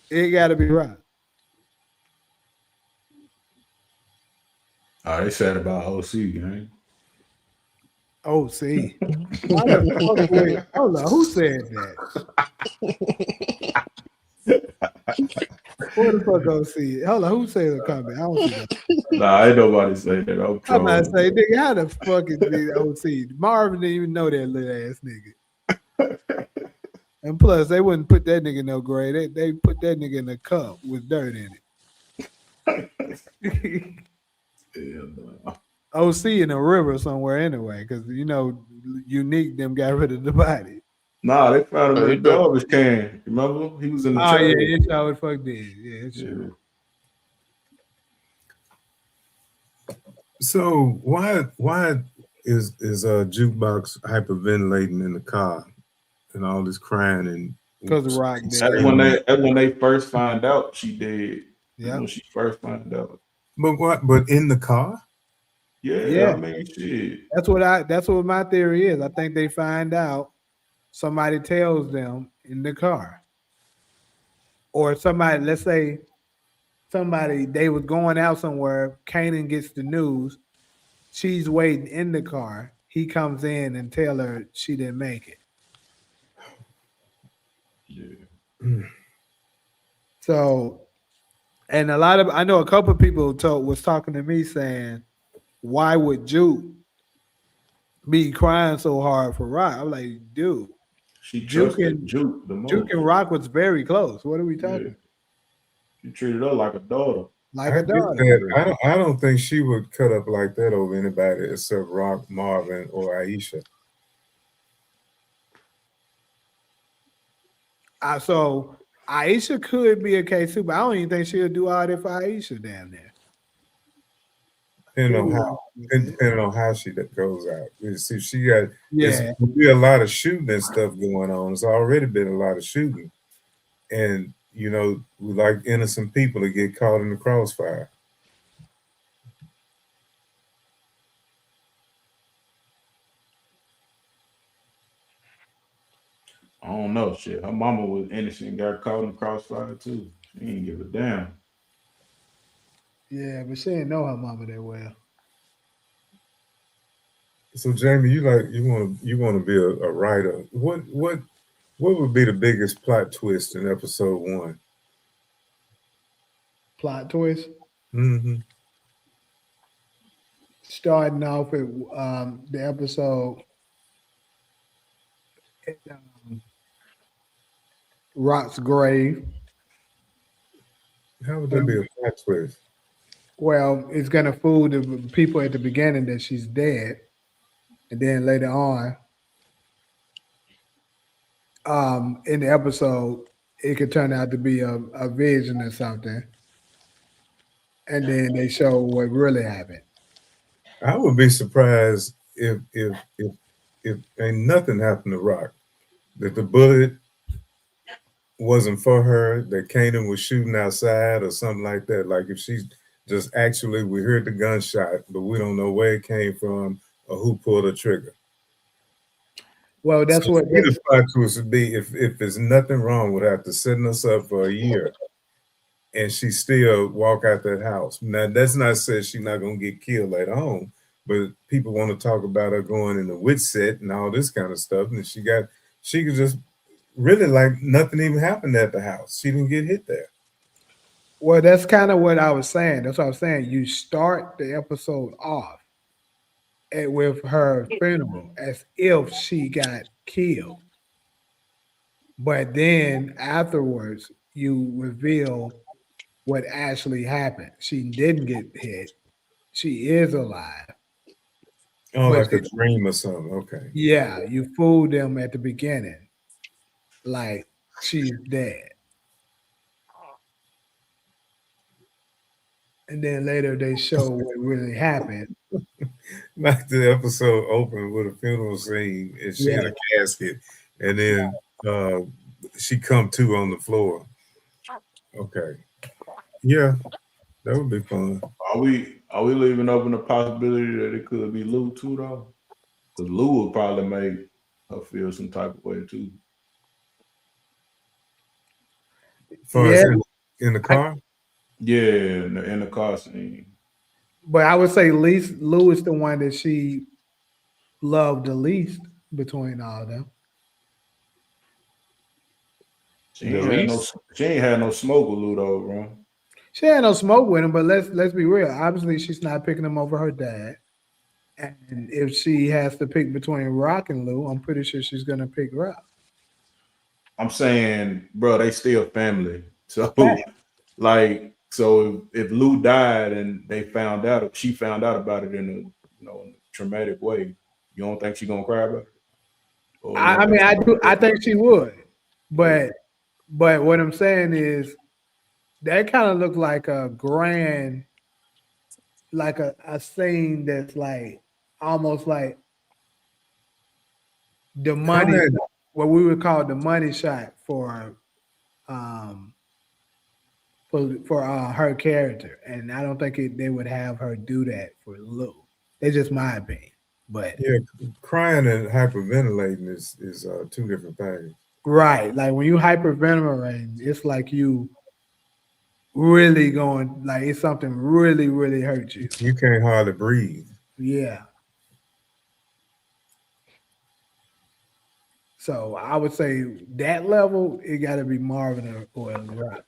It got to be Rock. Oh, they said about OC, gang. Oh, see. Why the fuck would hold on? Who said that? Where the fuck OC? Hold on, who said the comment? I don't see that. Nah, ain't nobody say that. I'm I'm about to trolling. say, nigga, how the fuck is the OC? Marvin didn't even know that little ass nigga. And plus, they wouldn't put that nigga in no grave. They put that nigga in a cup with dirt in it. Yeah, no. OC in a river somewhere anyway, because you know, Unique them got rid of the body. Nah, they found him Hey, in the garbage can. Remember? He was in the Oh trash. yeah, it's how it fuck did. Yeah, it's Yeah. true. So why is Jukebox hyperventilating in the car and all this crying and Because Rock did. That's when they first find out she did. Yeah. When she first found out. But in the car? Yeah, I mean shit. That's what my theory is. I think they find out, somebody tells them in the car. Or somebody, let's say somebody they was going out somewhere, Kanan gets the news, she's waiting in the car. He comes in and tell her she didn't make it. Yeah. So, and I know a couple of people was talking to me saying, why would Juke be crying so hard for Rock? I'm like, dude, She Juke trusted Juke the Juke most. and Rock was very close. What are we Yeah. talking? She treated her like a daughter. Like I a get daughter. that. I don't think she would cut up like that over anybody except Rock, Marvin, or Aisha. So Aisha could be a case too, but I don't even think she'll do all that for Aisha down there. Depending on how she goes out. You see, she got Yeah. There'll be a lot of shooting and stuff going on. There's already been a lot of shooting, and you know, we like innocent people to get caught in the crossfire. I don't know. Shit. Her mama was innocent, got caught in the crossfire too. She ain't give a damn. Yeah, but she didn't know her mama that well. So Jamie, you want to be a writer. What would be the biggest plot twist in episode 1? Plot twist. Mm-hmm. Starting off with the episode at Rock's grave. How would that be a plot twist? Well, it's gonna fool the people at the beginning that she's dead, and then later on, in the episode, it could turn out to be a vision or something, and then they show what really happened. I would be surprised if ain't nothing happened to Rock. That the bullet wasn't for her, that Kanan was shooting outside or something like that. Like if she's just actually, we heard the gunshot, but we don't know where it came from or who pulled the trigger. Well, that's So what the plot twist would be if there's nothing wrong with after setting us up for a year and she still walk out that house. Now that's not said she's not gonna get killed later on, but people want to talk about her going in the witch set and all this kind of stuff. And she could just really like nothing even happened at the house. She didn't get hit there. Well, that's kind of what I was saying. That's what I was saying. You start the episode off with her funeral as if she got killed, but then afterwards you reveal what actually happened. She didn't get hit. She is alive. Oh, But like a dream or something. Okay. yeah, you fooled them at the beginning, like she's dead. And then later they show what really happened. Like the episode opened with a funeral scene and she in Yeah. a casket and then she come to on the floor. Okay. Yeah, that would be fun. Are we leaving open the possibility that it could be Lou too though? Because Lou would probably make her feel some type of way too. far Yeah, as in the car. Yeah, in the car scene. but I would say Lou is the one that she loved the least between all of them. The least. She ain't had no smoke with Ludo, bro. She had no smoke with him, but let's be real. Obviously, she's not picking him over her dad. And if she has to pick between Rock and Lou, I'm pretty sure she's gonna pick Rock. I'm saying, bro, they still family. So like, so if Lou died and they found out, she found out about it in a in a traumatic way, you don't think she gonna cry about it? Or you I don't think mean, she I gonna do. I think she would, but okay. what I'm saying is that kind of looked like a grand, like a scene that's like almost like the money, Kanan, what we would call the money shot um for her character, and I don't think they would have her do that for Lou. It's just my opinion, but yeah, crying and hyperventilating is two different things. right, like when you hyperventilate, it's like you really going like it's something really hurt you. You can't hardly breathe. Yeah. So I would say that level, it got to be Marvin or Rock.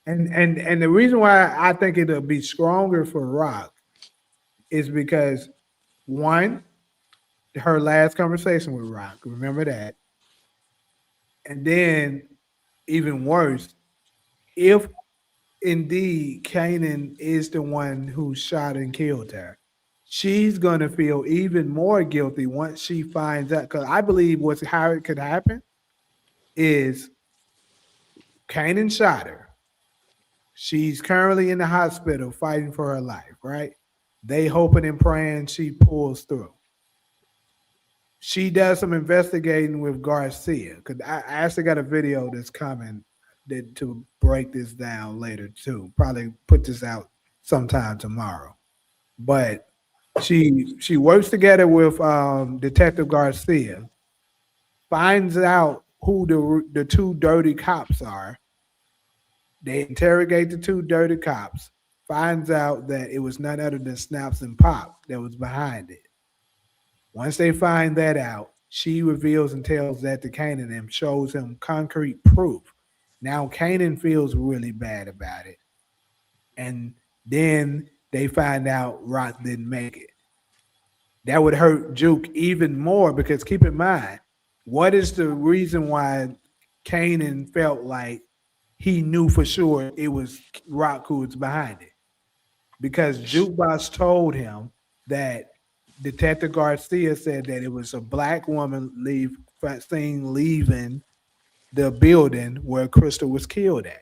And the reason why I think it'll be stronger for Rock is because one, her last conversation with Rock, remember that, and then even worse, if indeed Kanan is the one who shot and killed her, she's gonna feel even more guilty once she finds out. Because I believe what's how it could happen is Kanan shot her. She's currently in the hospital fighting for her life, right? They hoping and praying she pulls through. She does some investigating with Garcia because I actually got a video that's coming to break this down later too. Probably put this out sometime tomorrow. But she works together with Detective Garcia, finds out who the two dirty cops are. They interrogate the two dirty cops, finds out that it was none other than Snaps and Pop that was behind it. Once they find that out, she reveals and tells that to Kanan and shows him concrete proof. Now Kanan feels really bad about it. And then they find out Rock didn't make it. That would hurt Juke even more because keep in mind, what is the reason why Kanan felt like he knew for sure it was Rock who was behind it? Because Jukebox told him that Detective Garcia said that it was a black woman seen leaving the building where Crystal was killed at.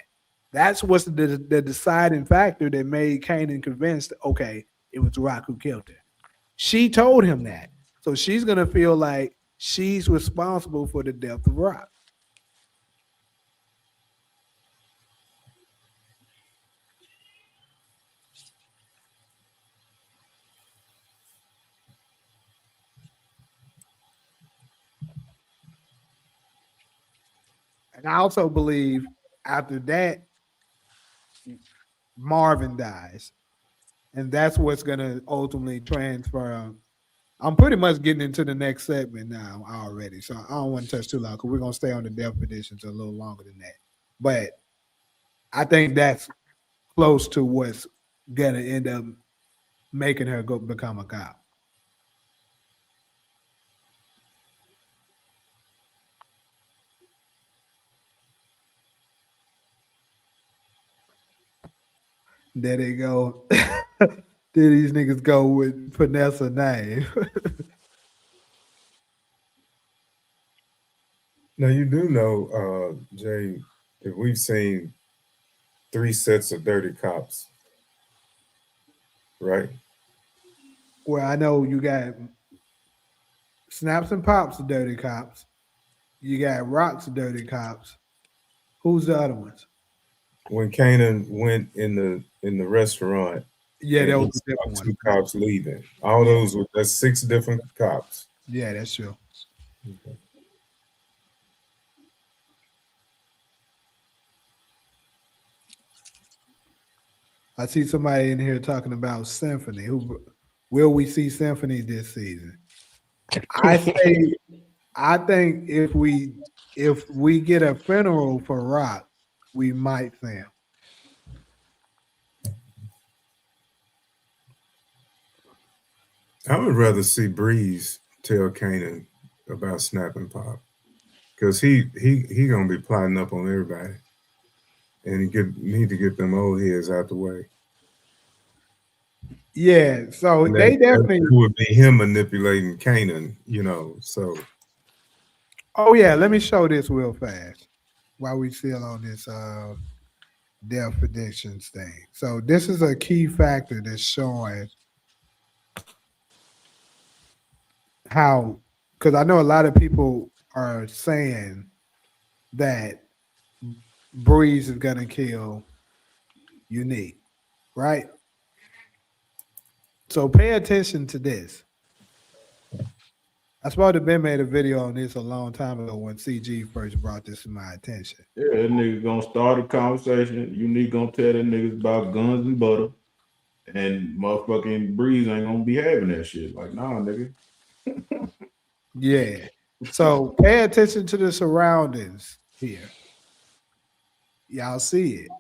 That's what's the deciding factor that made Kanan convinced, okay, it was Rock who killed her. She told him that. So she's gonna feel like she's responsible for the death of Rock. And I also believe after that, Marvin dies. And that's what's gonna ultimately transfer. I'm pretty much getting into the next segment now already. So I don't want to touch too long because we're gonna stay on the death predictions a little longer than that. But I think that's close to what's gonna end up making her go become a cop. There they go. There these niggas go with Vanessa name. Now you do know, Jay, that we've seen three sets of dirty cops, right? Well, I know you got Snaps and Pops, dirty cops. You got Rocks, dirty cops. Who's the other ones? When Kanan went in the restaurant Yeah, and that he was a saw different two one. cops leaving, all Yeah, those were that's six different cops. yeah, that's true. Okay. I see somebody in here talking about Symphony. Who will we see Symphony this season? I say, I think if we get a funeral for Rock, we might see him. I would rather see Breeze tell Kanan about snapping pop, because he gonna be plotting up on everybody, and need to get them old heads out the way. Yeah, so And they that definitely. would be him manipulating Kanan, So Oh yeah, let me show this real fast while we still on this death predictions thing. So this is a key factor that's showing how, because I know a lot of people are saying that Breeze is gonna kill Unique, right? So pay attention to this. I supposed to have been made a video on this a long time ago when CG first brought this to my attention. Yeah, that nigga gonna start a conversation. Unique gonna tell that niggas about guns and butter. And motherfucking Breeze ain't gonna be having that shit. Like, nah, nigga. Yeah. So pay attention to the surroundings here. Y'all see it.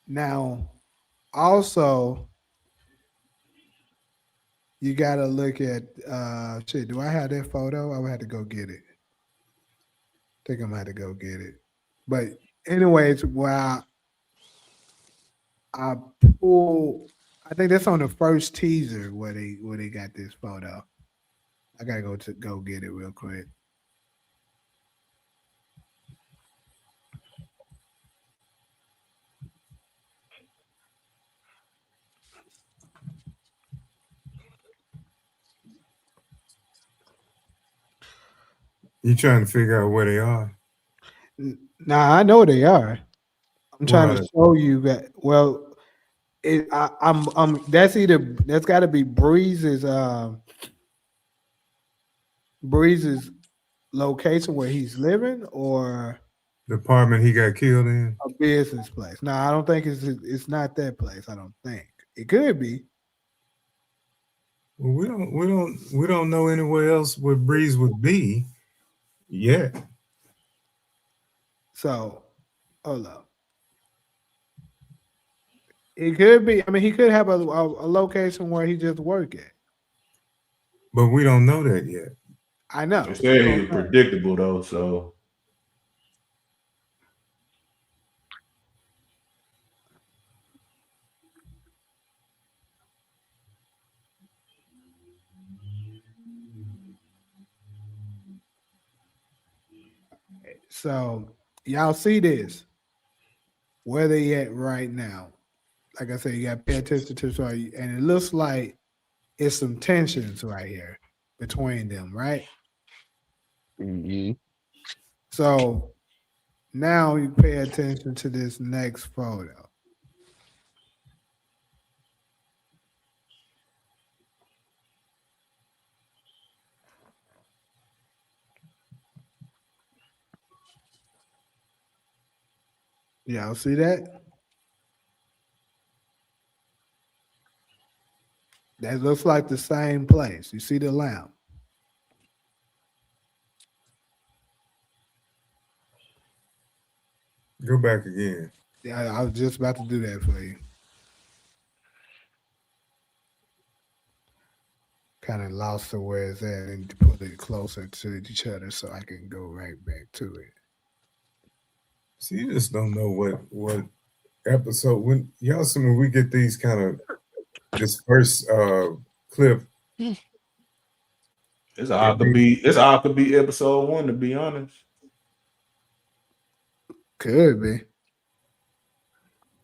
Now, also, you gotta look at shit. Do I have that photo? I would have to go get it. I think I'm gonna have to go get it. But anyways, while I pull, I think that's on the first teaser where they got this photo. I gotta go get it real quick. you trying to figure out where they are. Now I know they are. I'm trying Why? to show you that. Well, I'm that's got to be Breeze's location where he's living or The apartment he got killed in. a business place. No, I don't think it's not that place. I don't think it could be. Well, we don't know anywhere else where Breeze would be yet. So, hold up. It could be. I mean, he could have a location where he just work at. But we don't know that yet. I know. They said he was predictable though, so So y'all see this? Where they at right now? Like I said, you got to pay attention to and it looks like it's some tensions right here between them, right? Mhm. So now you pay attention to this next photo. Y'all see that? That looks like the same place. You see the lamp. Go back again. Yeah, I was just about to do that for you. Kind of lost to where it's at and put it closer to each other so I can go right back to it. See, you just don't know what episode when y'all see when we get these kind of this first clip. it's all could be episode 1, to be honest. Could be.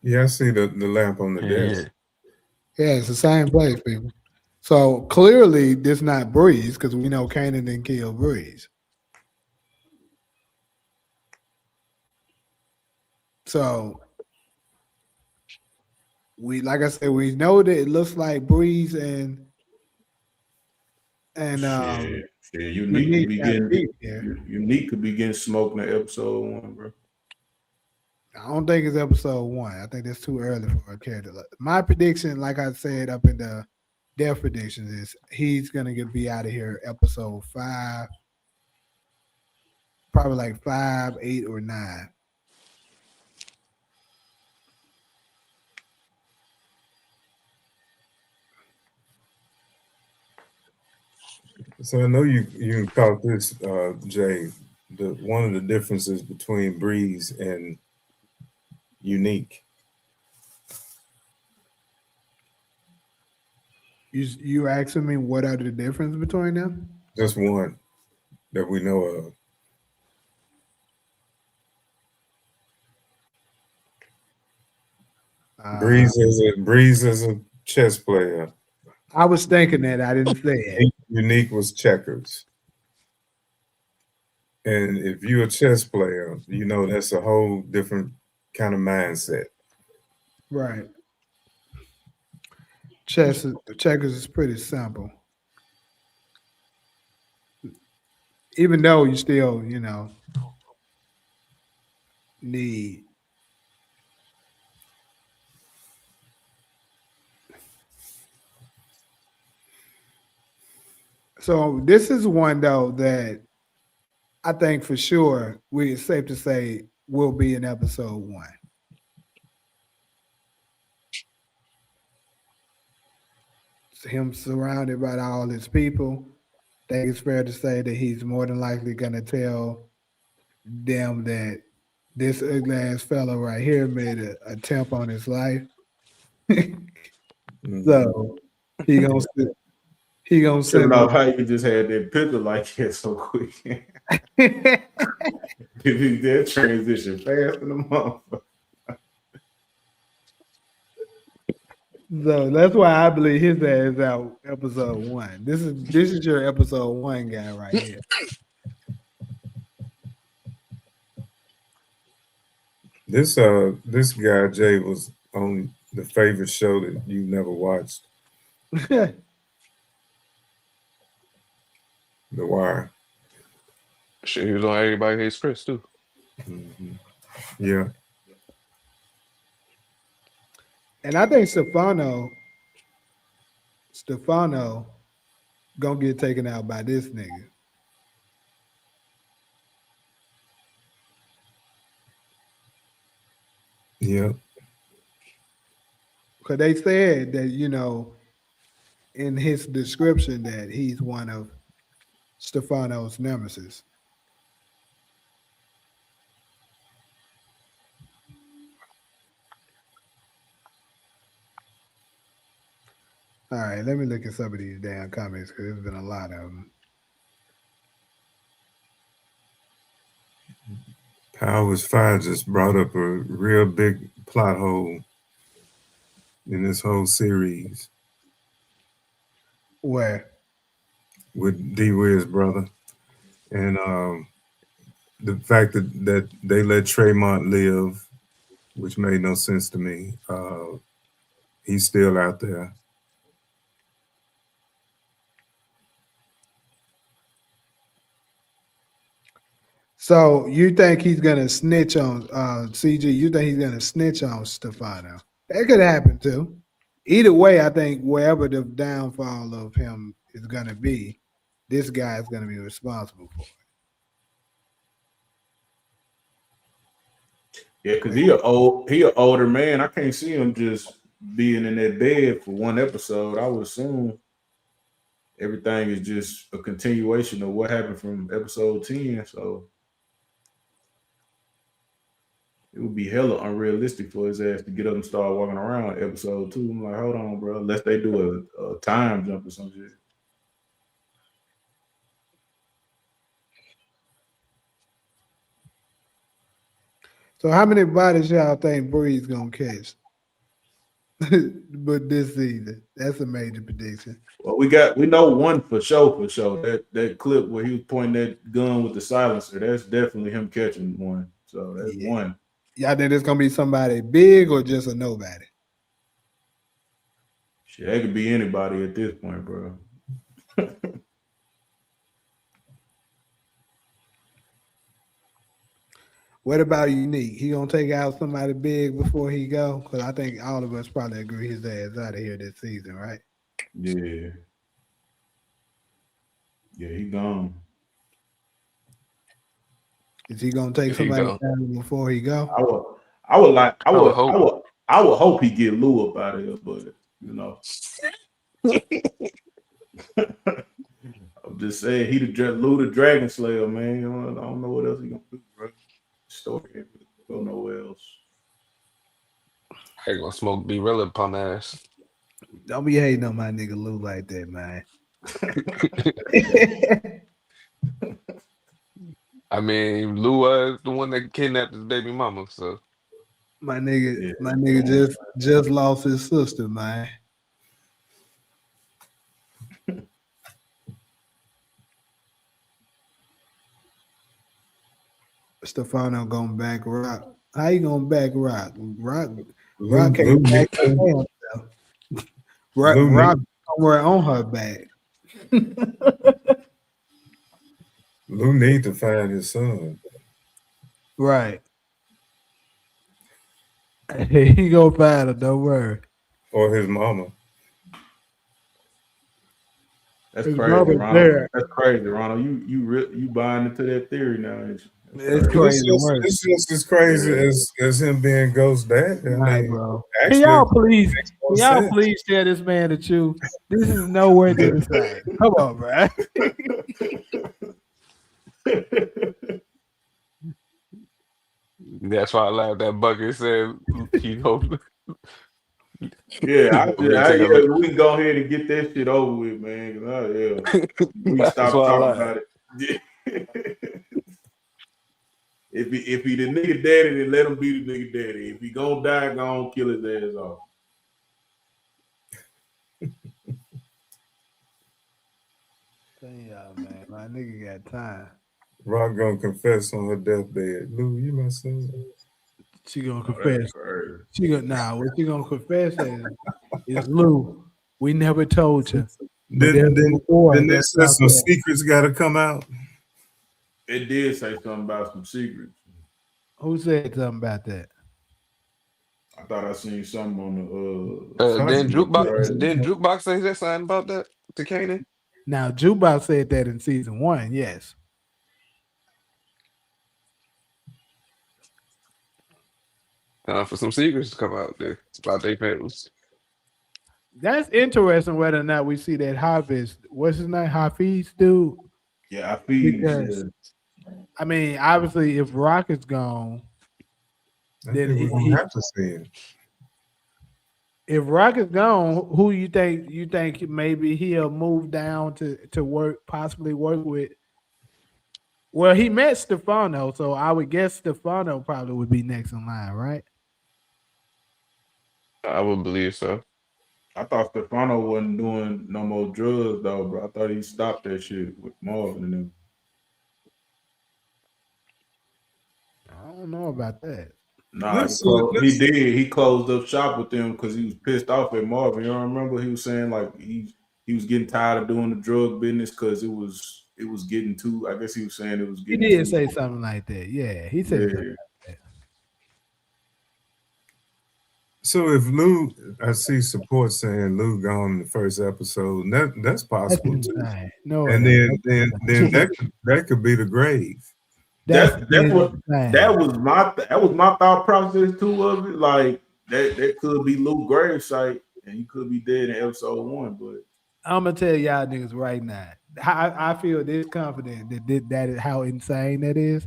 Yeah, I see the lamp on the desk. Yeah, it's the same place, people. So clearly, this not Breeze because we know Kanan didn't kill Breeze. So like I said, we know that it looks like Breeze and Unique could be getting smoked in episode 1, bro. I don't think it's episode 1. I think that's too early for a character. My prediction, like I said up in the death predictions, is he's gonna be out of here episode 5, probably like 5, 8, or 9. So I know you caught this, Jay. One of the differences between Breeze and Unique. You asking me what are the difference between them? Just one that we know of. Breeze is a chess player. I was thinking that I didn't say it. Unique was checkers. And if you're a chess player, you know that's a whole different kind of mindset. Right. Checkers is pretty simple. Even though you still, need so this is one though that I think for sure it's safe to say will be in episode 1. It's him surrounded by all his people. I think it's fair to say that he's more than likely gonna tell them that this ugly ass fellow right here made an attempt on his life. So he gonna Tripping send off how you just had that picture like that so quick. That transition fast in the motherfucker. So that's why I believe his ass is out episode 1. This is your episode 1 guy right here. This guy Jay was on the favorite show that you never watched, The Wire. Shit, he was on Everybody Hates Chris too. Mm-hmm. Yeah. And I think Stefano gonna get taken out by this nigga. Yeah. Because they said that, in his description that he's one of Stefano's nemesis. All right, let me look at some of these damn comments because there's been a lot of them. Powers 5 just brought up a real big plot hole in this whole series. Where? With D-Wiz brother. And the fact that they let Tremont live, which made no sense to me. He's still out there. So you think he's gonna snitch on CG? You think he's gonna snitch on Stefano? That could happen too. Either way, I think wherever the downfall of him is gonna be, this guy is gonna be responsible for it. Yeah, because he an older man. I can't see him just being in that bed for one episode. I would assume everything is just a continuation of what happened from episode 10. So it would be hella unrealistic for his ass to get up and start walking around episode 2. I'm like, hold on, bro. Unless they do a time jump or some shit. So how many bodies y'all think Bree's gonna catch? But this season, that's a major prediction. Well, we know one for sure. That clip where he was pointing that gun with the silencer, that's definitely him catching one. So that's one. Y'all think it's gonna be somebody big or just a nobody? Shit, that could be anybody at this point, bro. What about Unique? He gonna take out somebody big before he go? Because I think all of us probably agree his ass out of here this season, right? Yeah. Yeah, he gone. Is he gonna take There you somebody go. down before he go? I would like I would hope. I would hope he get Lou up out of here, but you know, I'm just saying he Lou the Dragon Slayer, man. I don't know what else he gonna do, bro. Story ain't really go nowhere else. I ain't gonna smoke B Rilla pump ass. Don't be hating on my nigga Lou like that, man. I mean, Lou was the one that kidnapped his baby mama, so my nigga, Yeah, my nigga come on, just lost his sister, man. Stefano gonna back Rock. How you gonna back Rock? Rock Lou can't back need his to, damn self. Rock Lou somewhere on her back. need to find his son. Right. He gonna find her, don't worry. Or his mama. that's His crazy, mama's Ronald. there. That's crazy, Ronald. You buying into that theory now? Ain't you? That's It's crazy. crazy work. It's just as crazy Yeah. as him being Ghost Dad. I Right, mean, bro. actually, makes more sense. Please tell this man the truth? This is nowhere near the same. Come on, bro. that's why I laughed at Bucket said he hoped Yeah, we'll take a yeah, look. we can go ahead and get that shit over with, man. 'Cause we That's stop why I talking laughed. about it. If he the nigga daddy, then let him be the nigga daddy. If he gonna die, gonna kill his ass off. Yeah, man. My nigga got time. Rock gonna confess on her deathbed. Lou, you my son. She gonna Oh, that's confess. crazy. She gonna what she gonna confess is Lou. We never told you. But there's a boy Then they that's said out some there. secrets gotta come out. It did say something about some secrets. Who said something about that? I thought I seen something on Then the Jukebox say that something about that to Kanan? Now, Jukebox said that in season 1, yes. For some secrets to come out there about their parents. That's interesting whether or not we see that Hafiz, what's his name? Hafiz dude? Yeah, I feel Because, I mean, obviously, if Rock is gone, I then think we're gonna have to see him. if Rock is gone, who you think maybe he'll move down to work, possibly work with? Well, he met Stefano, so I would guess Stefano probably would be next in line, right? I would believe so. I thought Stefano wasn't doing no more drugs though, bro. I thought he stopped that shit with Marvin and them. I don't know about that. Nah, Let's he did. He closed up shop with them because he was pissed off at Marvin. You don't remember? He was saying like he was getting tired of doing the drug business because it was getting too. I guess he was saying it was He getting did too. say something like that. Yeah, he said something Yeah. like that. So if Lou, I see support saying Lou gone in the first episode, and that's That's possible too. insane. No, And it ain't. then that could be the grave. That's what insane. that was my thought process too of it. Like that could be Lou Graves' site, and he could be dead in episode 1. But I'm gonna tell y'all niggas right now. I feel this confident that is how insane that is.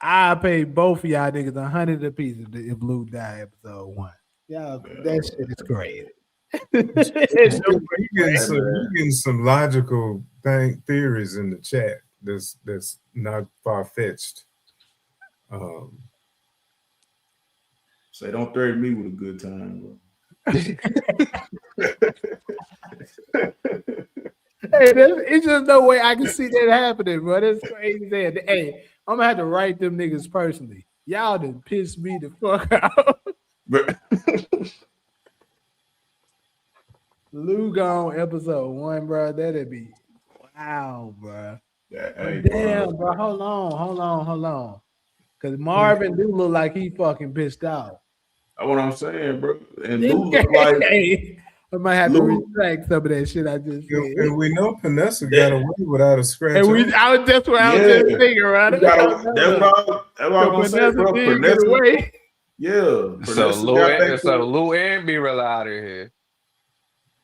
I pay both of y'all niggas 100 apiece if Blue die episode 1. Y'all, that shit is crazy. You getting some logical theories in the chat. That's not far fetched. say don't threaten me with a good time, bro. Hey, it's just no way I can see that happening, bro. That's crazy. Hey, I'm gonna have to write them niggas personally. Y'all done pissed me the fuck out. Lou gone episode 1, bro. That'd be wow, bro. Hey, Damn, bro. Hold on. Because Marvin do look like he fucking pissed off. That's what I'm saying, bro. And This Lou look like guy- I might have to Lou. retract some of that shit I just said. And we know Panessa got away without a scratch. That's what I was Yeah, just thinking, right? you gotta. That's what I was gonna say, Vanessa bro. did get Pernessa, away. yeah, So Pernessa got back to. Lou and B real out of here.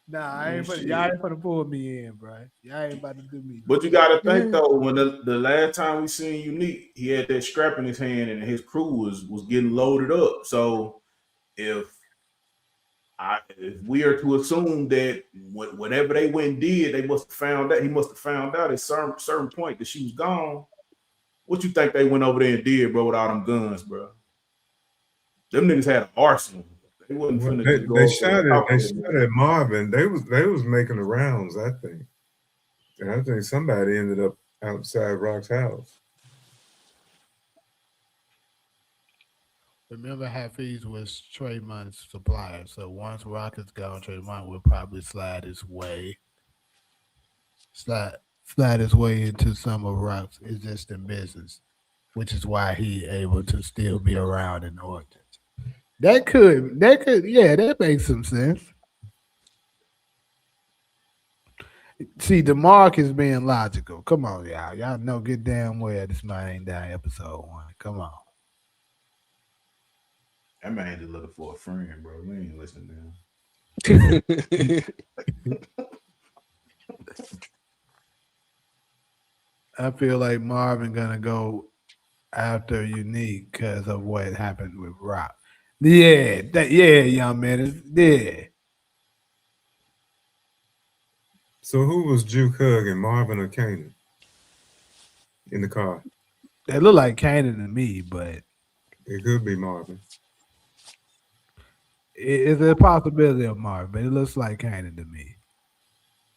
Nah, y'all Shit. ain't finna pull me in, bro. Y'all ain't about to do me. But you gotta think though, when the last time we seen Unique, he had that strap in his hand and his crew was getting loaded up. So if we are to assume that whatever they went and did, they must have found out. He must have found out at certain point that she was gone. What you think they went over there and did, bro, with all them guns, bro? Them niggas had an arsenal. They wasn't Well, finna just go they up there shot and talk to at Marvin. They was making the rounds, I think. And I think somebody ended up outside Rock's house. Remember, Hafiz was Traymon's supplier, so once Rock is gone, Traymon will probably slide his way into some of Rock's existing business, which is why he able to still be around in Oregon. That could, yeah, that makes some sense. See, the mark is being logical. Come on, y'all. Y'all know good damn well this man ain't down episode 1. Come on. That man just looking for a friend, bro. We ain't listening to him. I feel like Marvin gonna go after Unique because of what happened with Rock. Yeah, young man. Yeah. So who was Juke hugging, Marvin or Kanan? In the car. They look like Kanan to me, but It could be Marvin. it's a possibility of Marvin, but it looks like Kanan to me.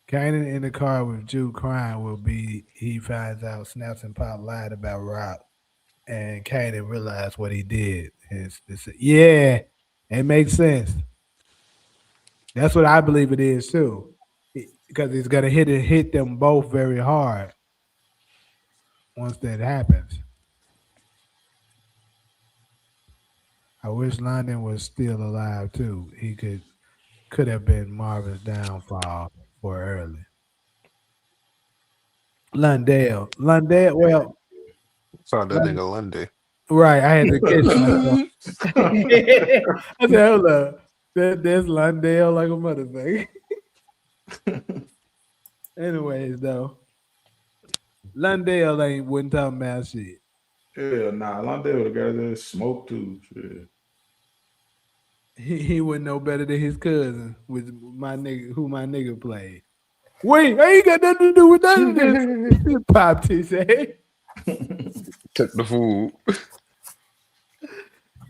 Kanan in the car with Juke crying will be he finds out Snaps and Pop lied about Rock, and Kanan realized what he did. Yeah, it makes sense. That's what I believe it is too, because he's gonna hit them both very hard once that happens. I wish London was still alive too. He could have been Marvin's downfall for early. Lundale. Well, Found that nigga Lundy. right. I had to catch myself. I said, hold up. There's Lundale like a motherfucker. Anyways, though, Lundale wouldn't talk about shit. Yeah, nah, Londale the guy that smoked too. Shit. He wouldn't know better than his cousin with my nigga played. Wait, I ain't got nothing to do with none of this. Pop T say. Took the food.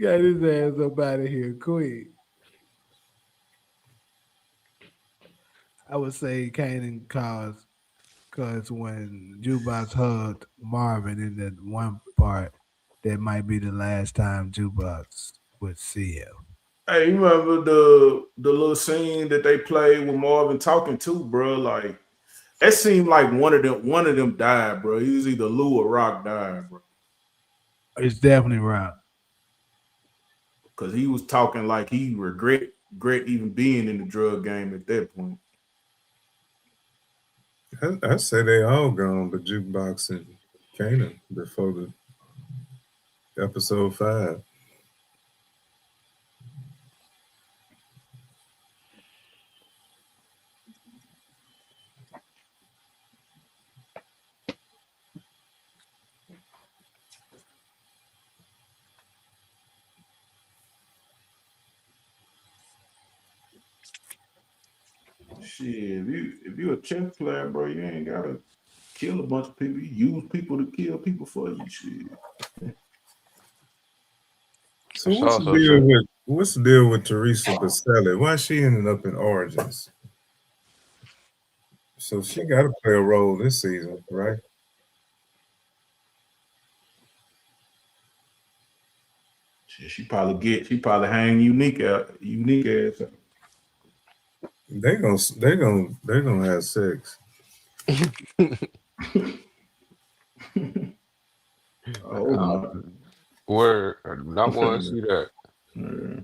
Got his ass up out of here quick. I would say Kanan cause when Jukebox hugged Marvin in that one part, that might be the last time Jukebox would see him. Hey, you remember the little scene that they played with Marvin talking to, bro? Like that seemed like one of them died, bro. He was either Lou or Rock died, bro. It's definitely Rock. Cause he was talking like he regret even being in the drug game at that point. I say they all gone, but Jukebox and Kanan before the episode 5. Shit, if you a chess player, bro, you ain't gotta kill a bunch of people. You use people to kill people for you. Shit. So It's what's also true. the deal with Teresa Baselli? Why she ended up in Origins? So she got to play a role this season, right? Shit, she probably hang unique ass. They're gonna have sex. Word. I do not want to see that. Yeah.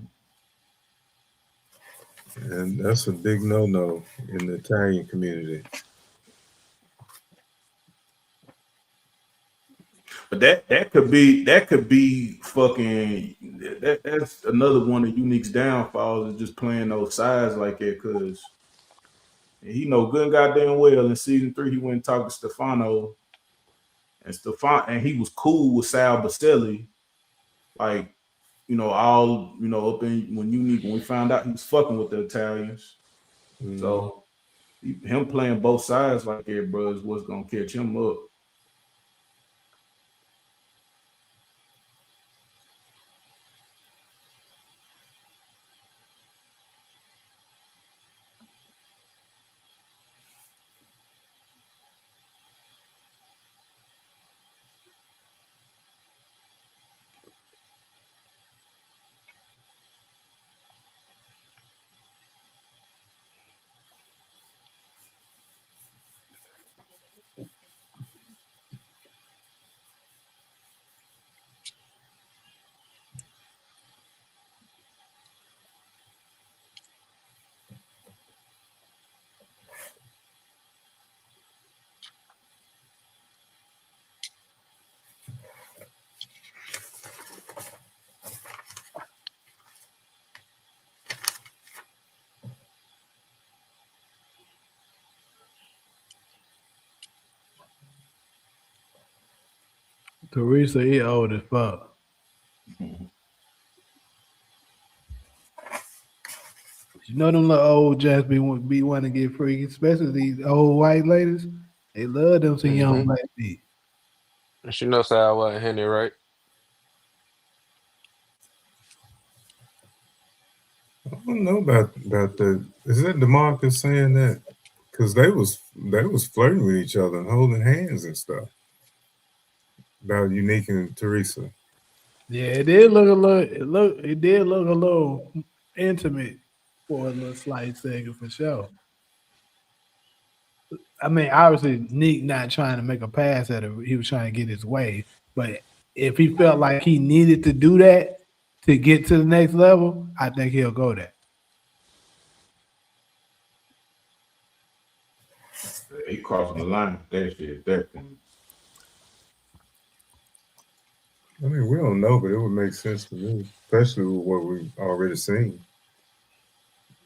And that's a big no-no in the Italian community. But that could be fucking that's another one of Unique's downfalls is just playing those sides like that because he know good and goddamn well in season 3 he went and talked to Stefano and he was cool with Sal Baselli, like all up in when we found out he was fucking with the Italians. So him playing both sides like that, bro, is what's gonna catch him up. Teresa, he old as fuck. You know them little old jacks be wanting to get freaky, especially these old white ladies. They love them some young Mm-hmm. black feet. She knows how I wasn't Henny, right? I don't know about that. Is that DeMarcus saying that? Because they was flirting with each other and holding hands and stuff. About Unique and Teresa. Yeah, it did look a little. It did look a little intimate for a little slight second for sure. I mean, obviously, Nick not trying to make a pass at her. He was trying to get his way. But if he felt like he needed to do that to get to the next level, I think he'll go there. He crossing the line with that shit. That thing. I mean, we don't know, but it would make sense to me, especially with what we've already seen.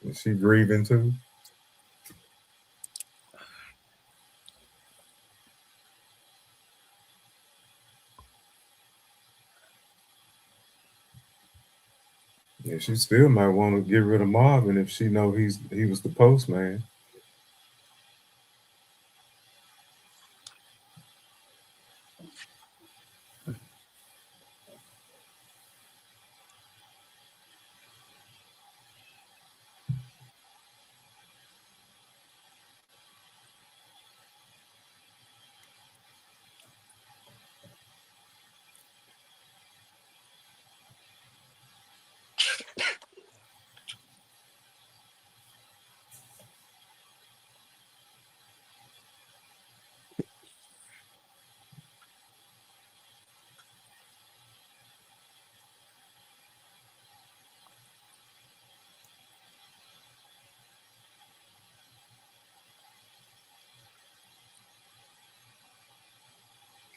Is she grieving too? Yeah, she still might want to get rid of Marvin if she know he was the postman.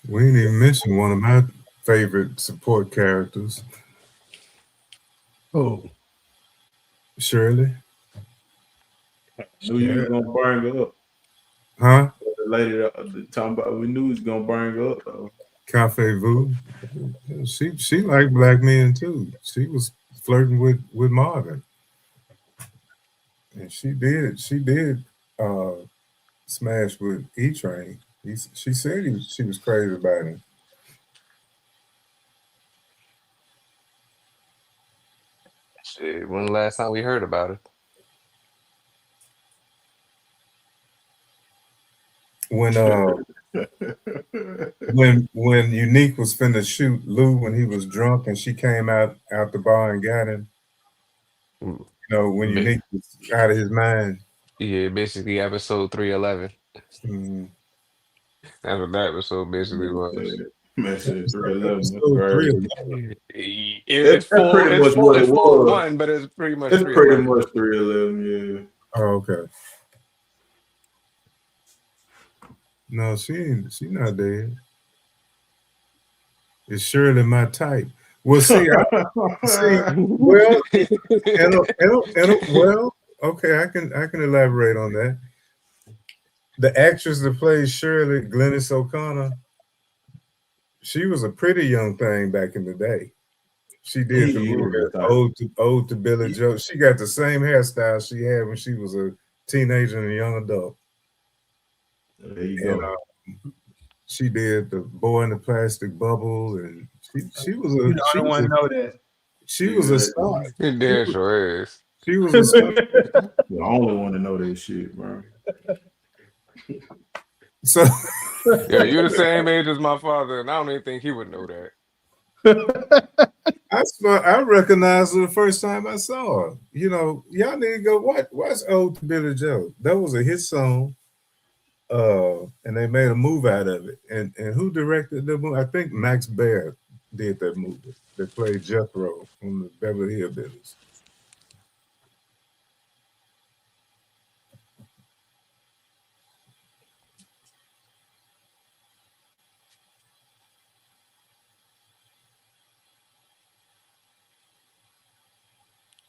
We ain't even mentioned one of my favorite support characters, Oh, Shirley. Knew you was gonna bring her up. Huh? The lady talking about we knew he was gonna bring her up though. Cafe Vu. She liked black men too. She was flirting with Marvin. And she did uh smash with E Train. She said she was crazy about him. Shit, when the last time we heard about it? When when Unique was finna shoot Lou when he was drunk and she came out the bar and got him. Mm. When Ba- Unique was out of his mind. Yeah, basically episode 311. Mhm. That's what that episode basically was. Man said 311. That's Episode crazy. 311. It's That's full. pretty much It's what it full was. one, but it's pretty much It's pretty 311. much 311. Oh, okay. No, she not dead. It's surely my type. Well, see, well, well, okay, I can elaborate on that. The actress that plays Shirley, Glennis O'Connor, she was a pretty young thing back in the day. She did the movie Ode to Billy Joe. She got the same hairstyle she had when she was a teenager and a young adult. There you go. She did the Boy in the Plastic Bubble, and she was a. You don't want to know that. She was a star. It damn sure is. She was a star. The only one to know that shit, bro. So Yeah, you're the same age as my father, and I don't even think he would know that. I recognized her the first time I saw her. You know, y'all need to go watch Ode to Billy Joe. That was a hit song. And they made a movie out of it. And who directed the movie? I think Max Baer did that movie. They played Jethro from the Beverly Hillbillies.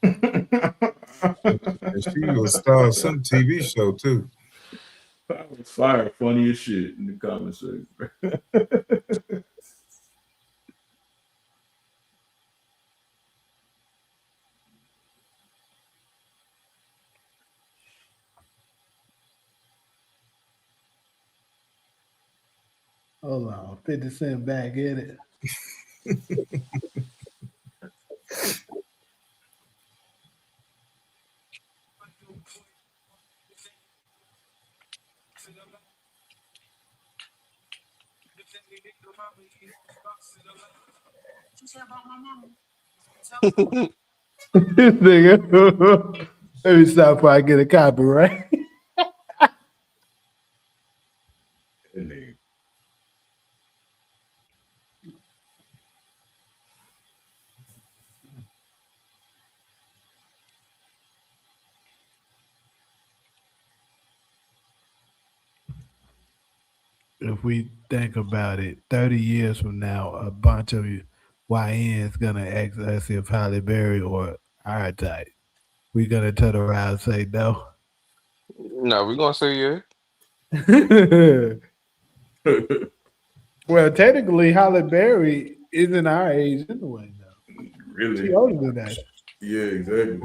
And she was star of some TV show too. I was fire, funny as shit in the comment section. Hold on, 50 Cent back in it. This nigga. Let me stop before I get a copyright. If we think about it, 30 years from now, a bunch of YNs gonna ask us if Halle Berry or our type. We gonna turn around and say no. No, we're gonna say yeah. Well, technically, Halle Berry isn't our age anyway. Though. Really? She older than that. Yeah, exactly.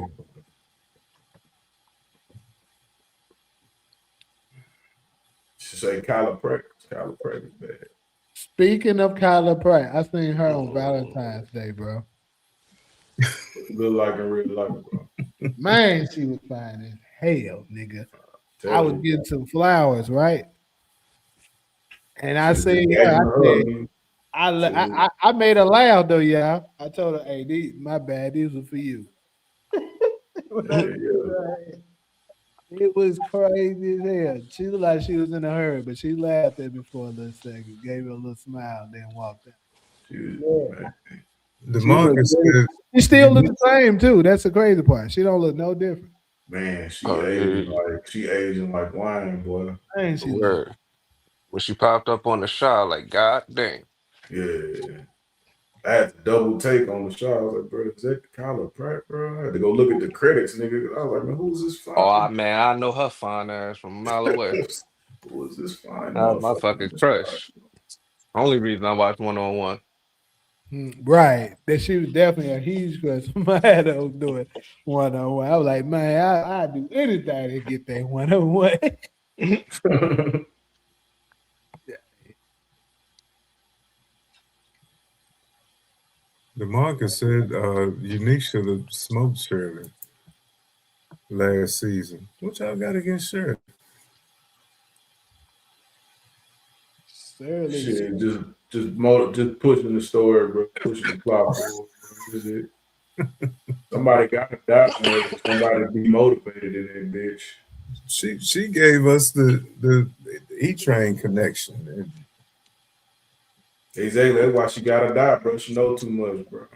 She say Kyla Pratt. Kyla Pratt is bad. Speaking of Kyla Pratt, I seen her on Valentine's Day, bro. Look like her, really like her, bro. Man, she was fine as hell, nigga. I was getting some flowers, right? And I seen her. I made her laugh though, y'all. I told her, "Hey, my bad. These were for you." It was crazy as hell. She looked like she was in a hurry, but she laughed at me for a little second, gave her a little smile, then walked out. The manga said she still looks the same too. That's the crazy part. She don't look no different. Man, she aging like wine, boy. Man, she Word. When she popped up on the shot, like god dang. Yeah. I had to double take on the shot. I was like, bro, is that Kyla Pratt, bro? I had to go look at the credits, nigga. I was like, man, who's this fine? Oh man, I know her fine ass from a mile away. Who is this fine? My fucking crush. Only reason I watched 1-on-1. Right. That she was definitely a huge crush. I had to do it 1-on-1. I was like, man, I'd do anything to get that 1-on-1. the manga said Unique should have smoked Shirley last season. What y'all got against Shirley? Shit, just pushing the story, bro. Pushing the plot forward. Is it? Somebody got to die. Somebody be motivated in that bitch. She gave us the E-Train connection. Exactly. That's why she gotta die, bro. She know too much, bro.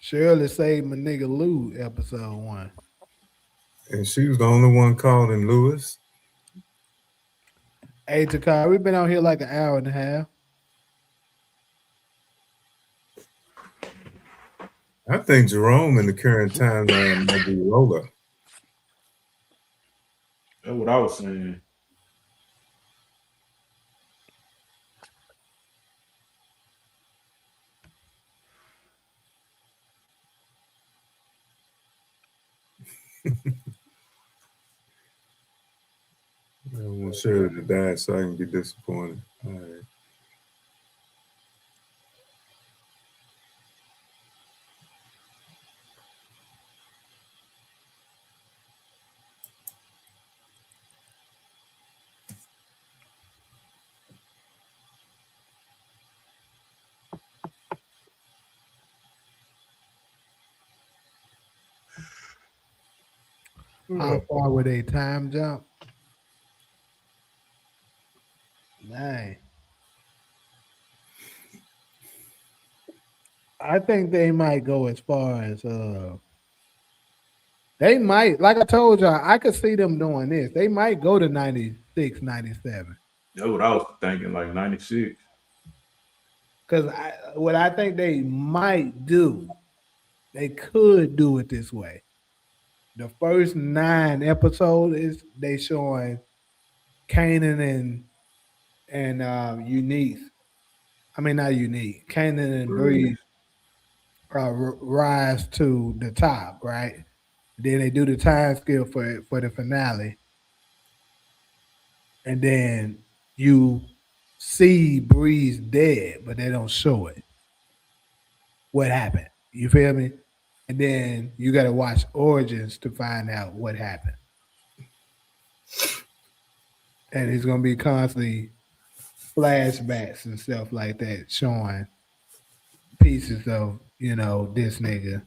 Shirley saved my nigga Lou episode 1. And she was the only one called in Lewis. Hey, Takar, we've been out here like an hour and a half. I think Jerome in the current timeline might be Lola. That's what I was saying. I want Shirley to die so I can be disappointed. All right. How far would they time jump? Dang. I think they might go as far as they might, like I told y'all, I could see them doing this. They might go to 96, 97. That's what I was thinking, like 96. Because what I think they might do, they could do it this way. The first 9 episodes is they showing Kanan and Unique. I mean not Unique. Kanan and Breeze rise to the top, right? Then they do the time skill for the finale, and then you see Breeze dead, but they don't show it. What happened? You feel me? And then you got to watch Origins to find out what happened. And it's gonna be constantly flashbacks and stuff like that, showing pieces of this nigga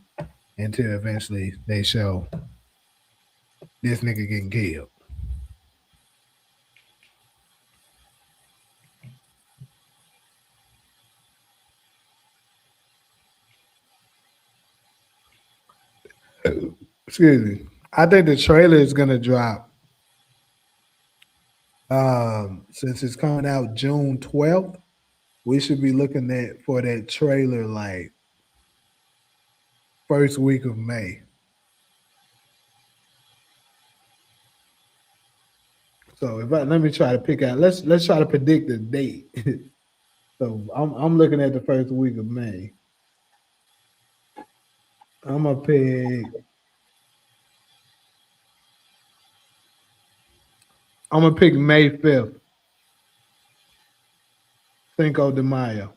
until eventually they show this nigga getting killed. Excuse me. I think the trailer is gonna drop. Since it's coming out June 12th, we should be looking at for that trailer like first week of May. So let me try to pick out. Let's try to predict the date. So I'm looking at the first week of May. I'm gonna pick. I'm gonna pick May 5th. Cinco de Mayo.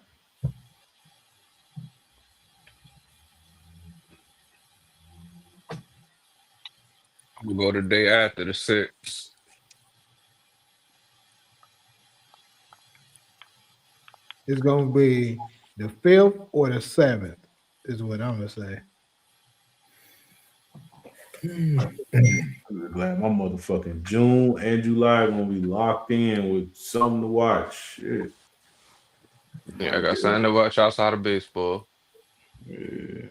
I'm gonna go the day after the 6th. It's gonna be the 5th or the 7th, is what I'm gonna say. I'm glad my motherfucking June and July gonna be locked in with something to watch. Shit. Yeah, I got something to watch outside of baseball. Yeah.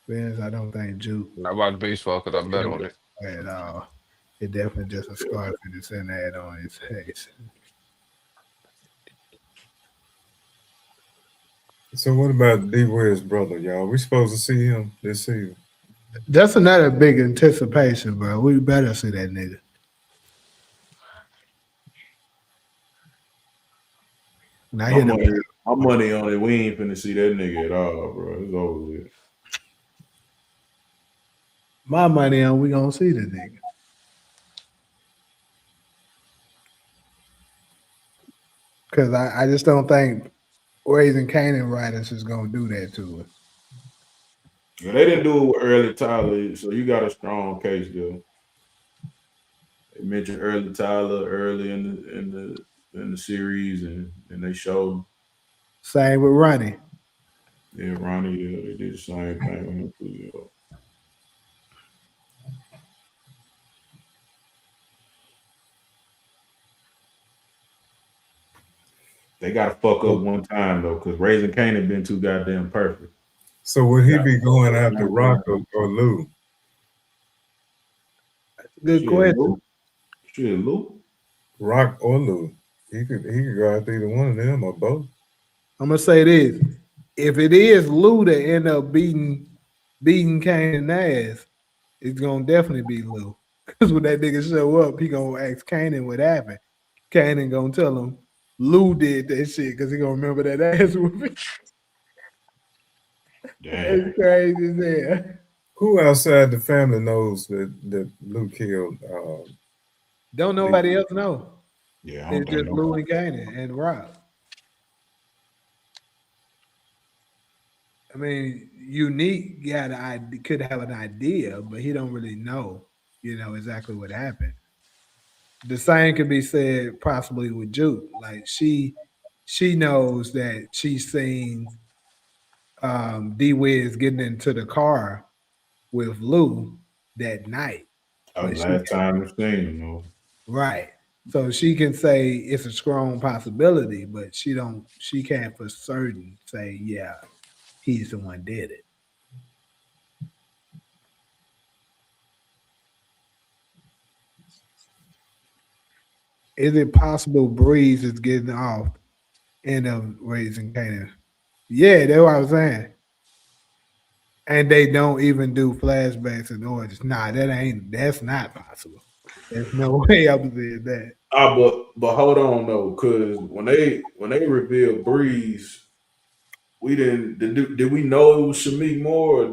Fans, I don't think Juke I watch baseball because I bet on it. at all. It definitely just a scar for the send that on his face. So what about D Ware's brother, y'all? We supposed to see him this season. That's another big anticipation, bro. We better see that nigga. Now My money on it. We ain't finna see that nigga at all, bro. It's over with. my money on we gonna see the nigga. Because I just don't think Raising Canaan writers is gonna do that to us. Yeah, they didn't do it with early Tyler, so you got a strong case though. They mentioned early Tyler early in the series, and they showed. Same with Ronnie. Yeah, Ronnie, yeah, they did the same thing with him too. Yeah. They got to fuck up one time though, because Raising Kanan been too goddamn perfect. So would he Got be to fuck going up after one Rock time. or Lou? Good Shit, question. Lou. Shit, Lou. Rock or Lou? He could go after either one of them or both. I'm gonna say this: if it is Lou that end up beating Kanan ass, it's gonna definitely be Lou. Because when that nigga show up, he gonna ask Kanan what happened. Kanan gonna tell him Lou did that shit because he gonna remember that ass whooping. That's Damn. crazy as hell. Who outside the family knows that Lou killed? Don't Lee? nobody else know. Yeah, I don't It's think just Lou nobody. and Kanan and Rob. I mean, Unique could have an idea, but he don't really know, exactly what happened. The same could be said possibly with Juke. Like she knows that she's seen D Wiz getting into the car with Lou that night. Oh, But she last time we seen him, though. right. So she can say it's a strong possibility, but she can't for certain say, yeah, he's the one did it. Is it possible Breeze is getting off end up raising Canaan? Yeah, that's what I was saying. And they don't even do flashbacks and origins. Nah, that's not possible. There's no way I'm saying that. Ah, but hold on though, because when they revealed Breeze, we did we know it was Shamik Moore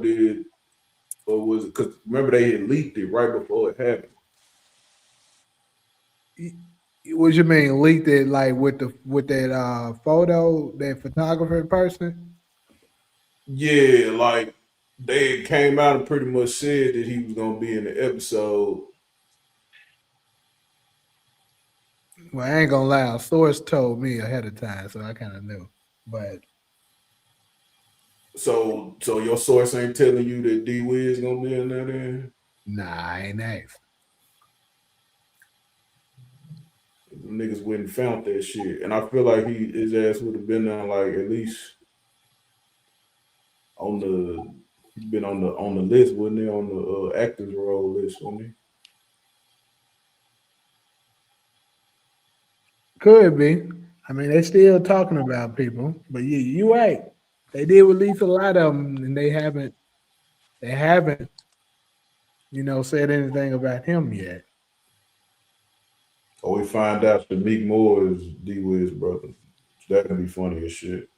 or was it because remember they had leaked it right before it happened. What you mean leaked it like with that photo, that photographer person? Yeah, like they came out and pretty much said that he was gonna be in the episode. Well, I ain't gonna lie, a source told me ahead of time, so I kinda knew. But So your source ain't telling you that D Wiz gonna be in there then? nah, I ain't asked. Them niggas wouldn't found that shit. And I feel like his ass would have been on like at least on the he'd been on the list, wouldn't he? On the actors role list, wouldn't he? Could be. I mean, they still talking about people, but you right. They did release a lot of them, and they haven't, said anything about him yet. Or we find out that Meek Moore is D Wiz brother. That could be funny as shit.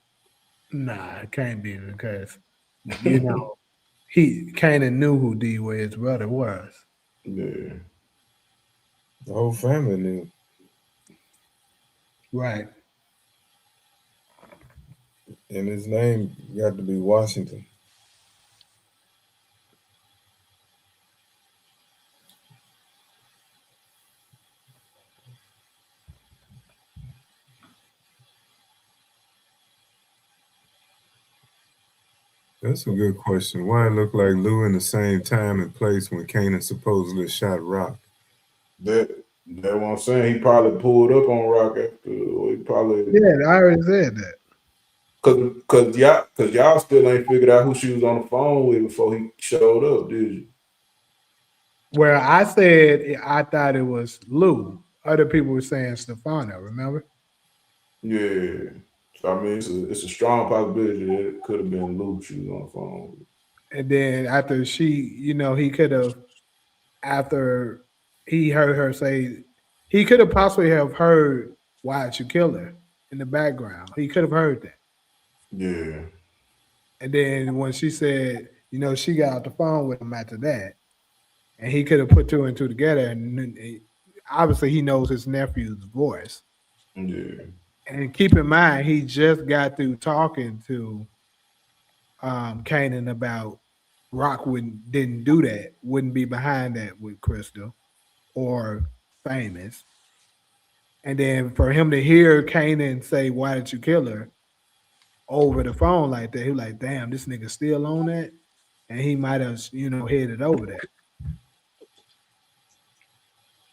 Nah, it can't be because you know he kind of knew who D Wade's brother was. Yeah. The whole family knew, Right. and his name got to be Washington. That's a good question. Why it look like Lou in the same time and place when Kanan supposedly shot Rock? That what I'm saying. He probably pulled up on Rock after, or he probably Yeah, I already said that. cause y'all still ain't figured out who she was on the phone with before he showed up, did you? Where I said I thought it was Lou. Other people were saying Stefano. Remember? Yeah. So I mean, it's a strong possibility that it could have been Luke she was on the phone with. And then after he could have after he heard her say he could have possibly have heard why'd you kill her in the background. He could have heard that. Yeah. And then when she said, she got off the phone with him after that, and he could have put two and two together, and obviously he knows his nephew's voice. Yeah. And keep in mind, he just got through talking to Kanan about Rock didn't do that, wouldn't be behind that with Crystal or Famous. And then for him to hear Kanan say, "Why did you kill her?" over the phone like that, he was like, "Damn, this nigga still on that," and he might have, headed over that.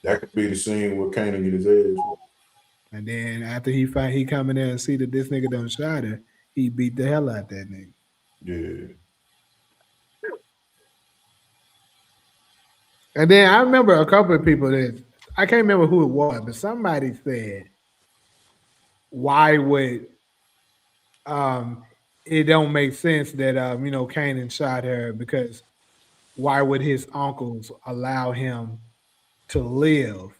That could be the scene where Kanan get his ass. And then after he come in there and see that this nigga done shot her, he beat the hell out that nigga. Yeah. And then I remember a couple of people that I can't remember who it was, but somebody said, "Why would it don't make sense that Kanan shot her because why would his uncles allow him to live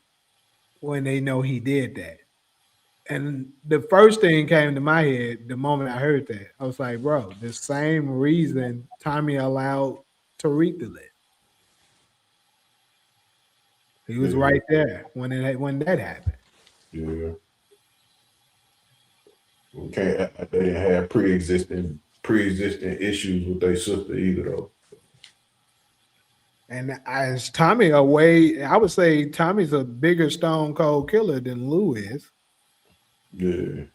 when they know he did that?" And the first thing came to my head the moment I heard that. I was like, bro, the same reason Tommy allowed Tariq to live. He was right there when that happened. Yeah. We can't. They didn't have pre-existing issues with their sister either, though. And as Tommy I would say Tommy's a bigger stone cold killer than Lou is. Yeah.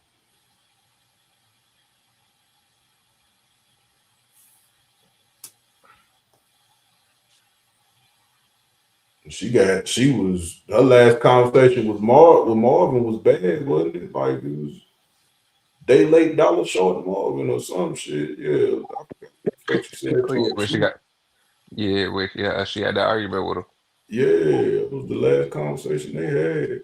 Her last conversation with Marvin was bad, wasn't it? Like it was they late dollar short of Marvin or some shit. Yeah. I forgot what she said Oh to yeah, him. when she got she had that argument with him. Yeah, it was the last conversation they had.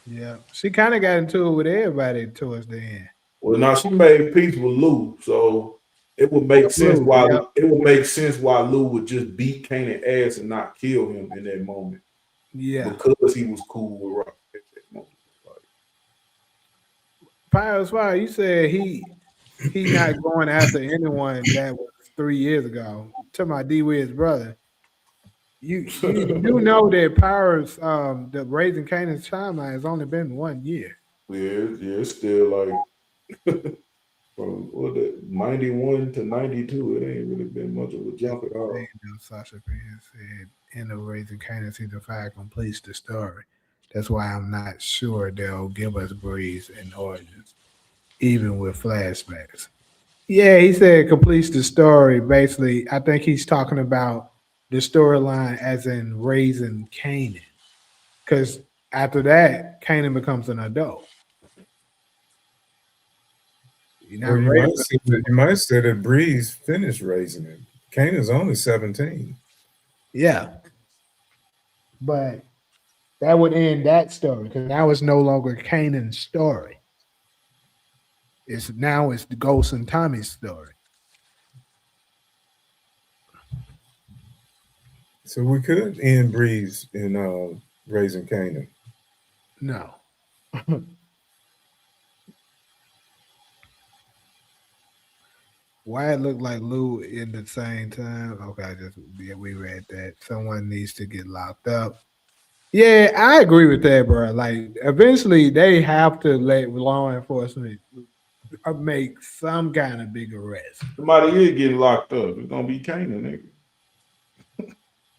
Yeah. She kind of got into it with everybody towards the end. Well, now she made peace with Lou, so it would make sense Lou, why yeah. Lou would just beat Kanan ass and not kill him in that moment. Yeah. Because he was cool with Rock at that moment. Piles Fire, you said he not going after anyone that was 3 years ago. To my D Wiz brother. You know that Powers the Raising Kanan's timeline has only been 1 year. Yeah, it's still like from 91 to 92, it ain't really been much of a jump at all. Sasha Penn said in the Raising Kanan season 5 completes the story. That's why I'm not sure they'll give us Breeze and Origins, even with flashbacks. Yeah, he said completes the story. Basically, I think he's talking about the storyline as in Raising Kanan. Because after that, Kanan becomes an adult. Well, you might say that Breeze finished raising him. Kanan's only 17. Yeah. But that would end that story because now it's no longer Kanan's story. It's the Ghost and Tommy's story. So we could end Breeze in Raising Kanan. No. Why it looked like Lou in the same time? Okay, we read that. Someone needs to get locked up. Yeah, I agree with that, bro. Like, eventually they have to let law enforcement make some kind of big arrest. Somebody is getting locked up. It's gonna be Kanan, nigga.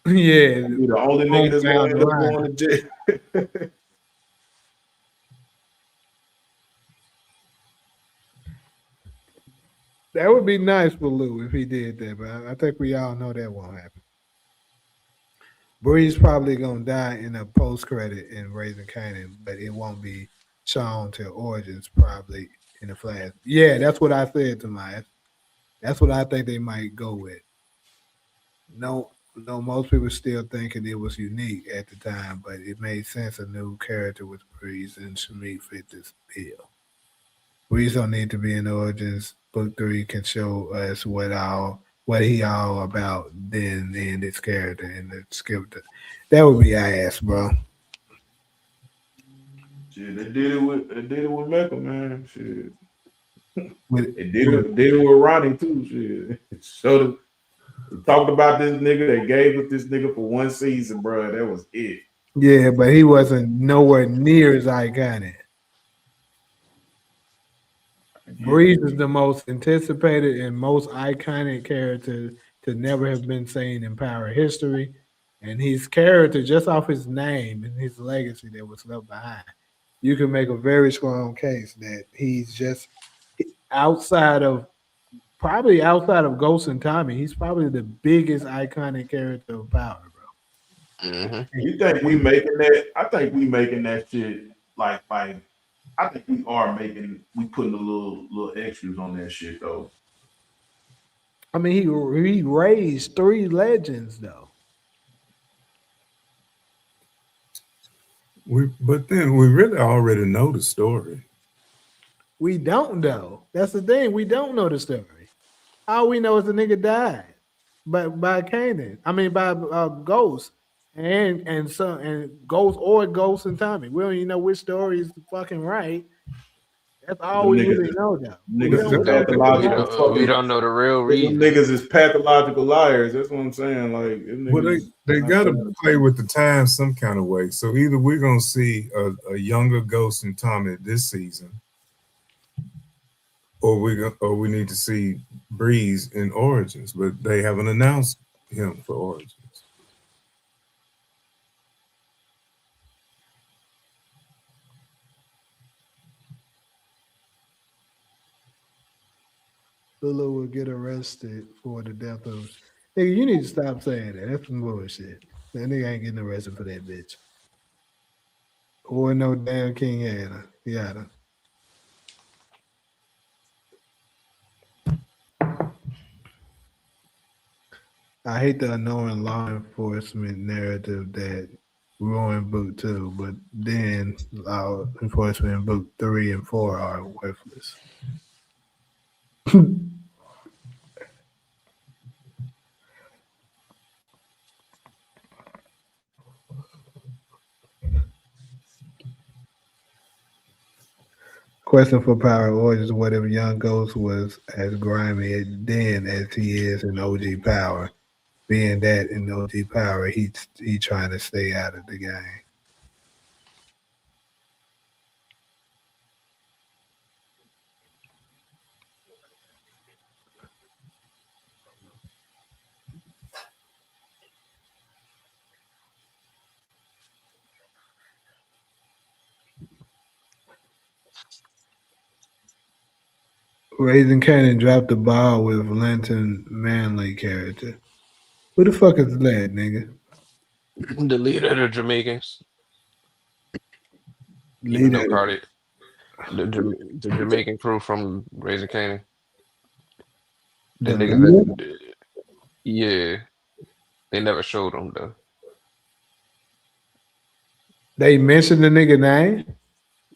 Yeah, Be the only nigga that's gonna end up going to jail. That would be nice for Lou if he did that, but I think we all know that won't happen. Bree's probably gonna die in a post credit in Raising Kanan, but it won't be shown till Origins probably in the flash. Yeah, that's what I said to my. That's what I think they might go with. No, most people still thinking it was unique at the time, but it made sense a new character with Breeze and Shamik fit this bill. Breeze don't need to be in Origins. Book 3 can show us what he all about then and its character and the skip. That would be ass, bro. Shit, they did it with Mecca, man. Shit. They did it with Ronnie too. Shit. Showed we talked about this nigga. They gave us this nigga for 1 season, bro. That was it. Yeah, but he wasn't nowhere near as iconic. Breeze is the most anticipated and most iconic character to never have been seen in Power history. And his character, just off his name and his legacy that was left behind, you can make a very strong case that he's just outside of Ghost and Tommy, he's probably the biggest iconic character of Power, bro. Mm-hmm. You think we making that? I think we making that shit like I think we putting a little extras on that shit though. I mean, he raised three legends though. But then we really already know the story. We don't know. That's the thing. We don't know the story. All we know is the nigga died, but by Kanan. I mean, by Ghost and Ghost or Ghost and Tommy. We don't even know which story is fucking right. That's all Them we niggas, really know though. We niggas is don't That- know the Because we pathological reality. don't we fucking. don't know the real Them reason. niggas is pathological liars. That's what I'm saying. Like them well, niggas they not got to telling the play truth. with the times some kind of way. So either we're gonna see a younger Ghost and Tommy this season, or we need to see Breeze in Origins, but they haven't announced him for Origins. Lulu will get arrested for the death of. Nigga, you need to stop saying that. That's some bullshit. That nigga ain't getting arrested for that bitch. Or no damn King Hannah. Yada. I hate the annoying law enforcement narrative that ruined book 2, but then law enforcement in book 3 and 4 are worthless. Question for Power Origins: what if Young Ghost was as grimy then as he is in OG Power? Being that in OG Power, he trying to stay out of the game. Raising Cannon dropped the ball with Lantern Manley character. Who the fuck is that, nigga? The leader of the Jamaicans, you Leader. know, Cardi, the Jamaican crew from Raising Canaan. The The niggas leader? that, yeah, they never showed them though. They mentioned the nigga name?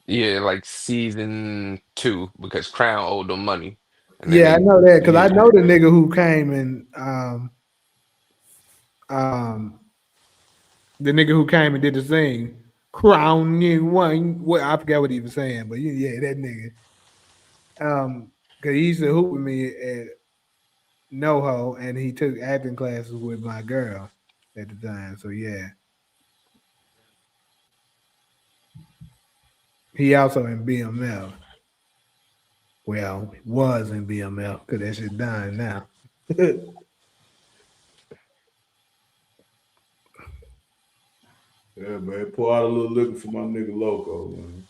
Yeah, like season 2 because Crown owed them money, and then Yeah, I they, know that because I yeah, know the nigga who came and um the nigga who came and did the thing. Crown you one. What I forgot what he was saying, but yeah, that nigga. Cause he used to hoop with me at NoHo, and he took acting classes with my girl at the time. So yeah, he also in BMF. Well, was in BMF because that shit done now. Yeah, man. Pour out a little liquor for my nigga Loco, man.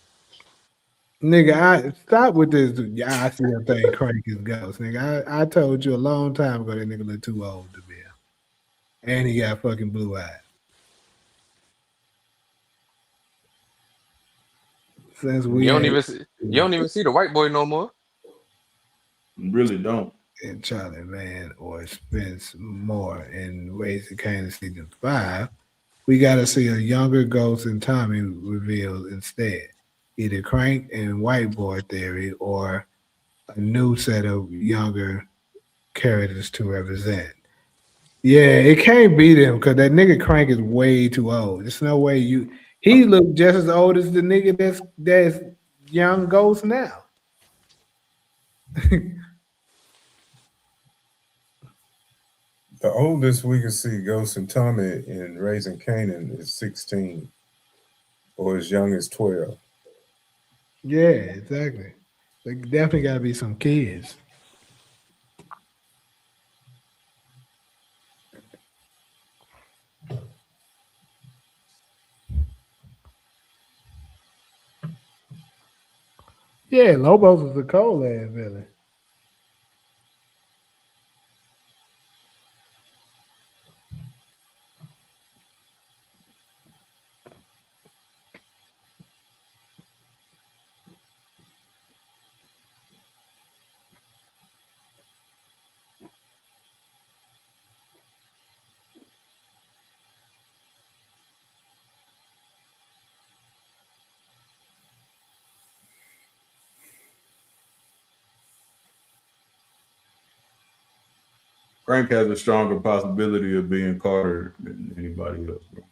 Nigga, I stop with this. I see that thing crank his ghost. Nigga, I told you a long time ago that nigga look too old to be. And he got fucking blue eyes. Since you we don't ain't see the white boy no more. Really don't. in Charlie Man or Spence Moore in Raising Kanan season 5, we gotta see a younger Ghost and Tommy revealed instead. Either Crank and White Boy theory or a new set of younger characters to represent. Yeah, it can't beat him because that nigga Crank is way too old. There's no way you. He look just as old as the nigga that's young Ghost now. The oldest we can see Ghost and Tommy in Raising Canaan is 16, or as young as 12. Yeah, exactly. There definitely got to be some kids. Yeah, Lobos was a cold ass villain. Frank has a stronger possibility of being Carter than anybody else, bro.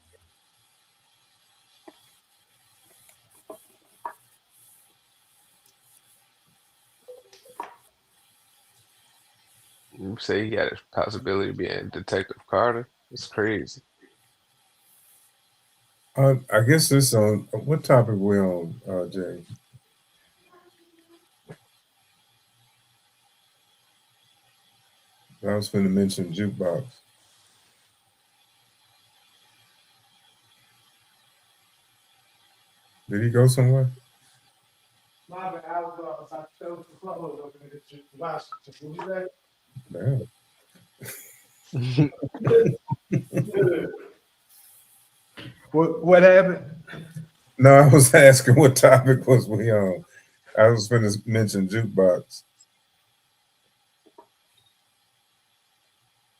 You say he got a possibility of being Detective Carter? It's crazy. I guess this on what topic we on, Jay? I was going to mention Jukebox. Did he go somewhere? My bad, I was I chose the clothes over there to Washington. What was Damn. that? What happened? No, I was asking what topic was we on. I was going to mention Jukebox.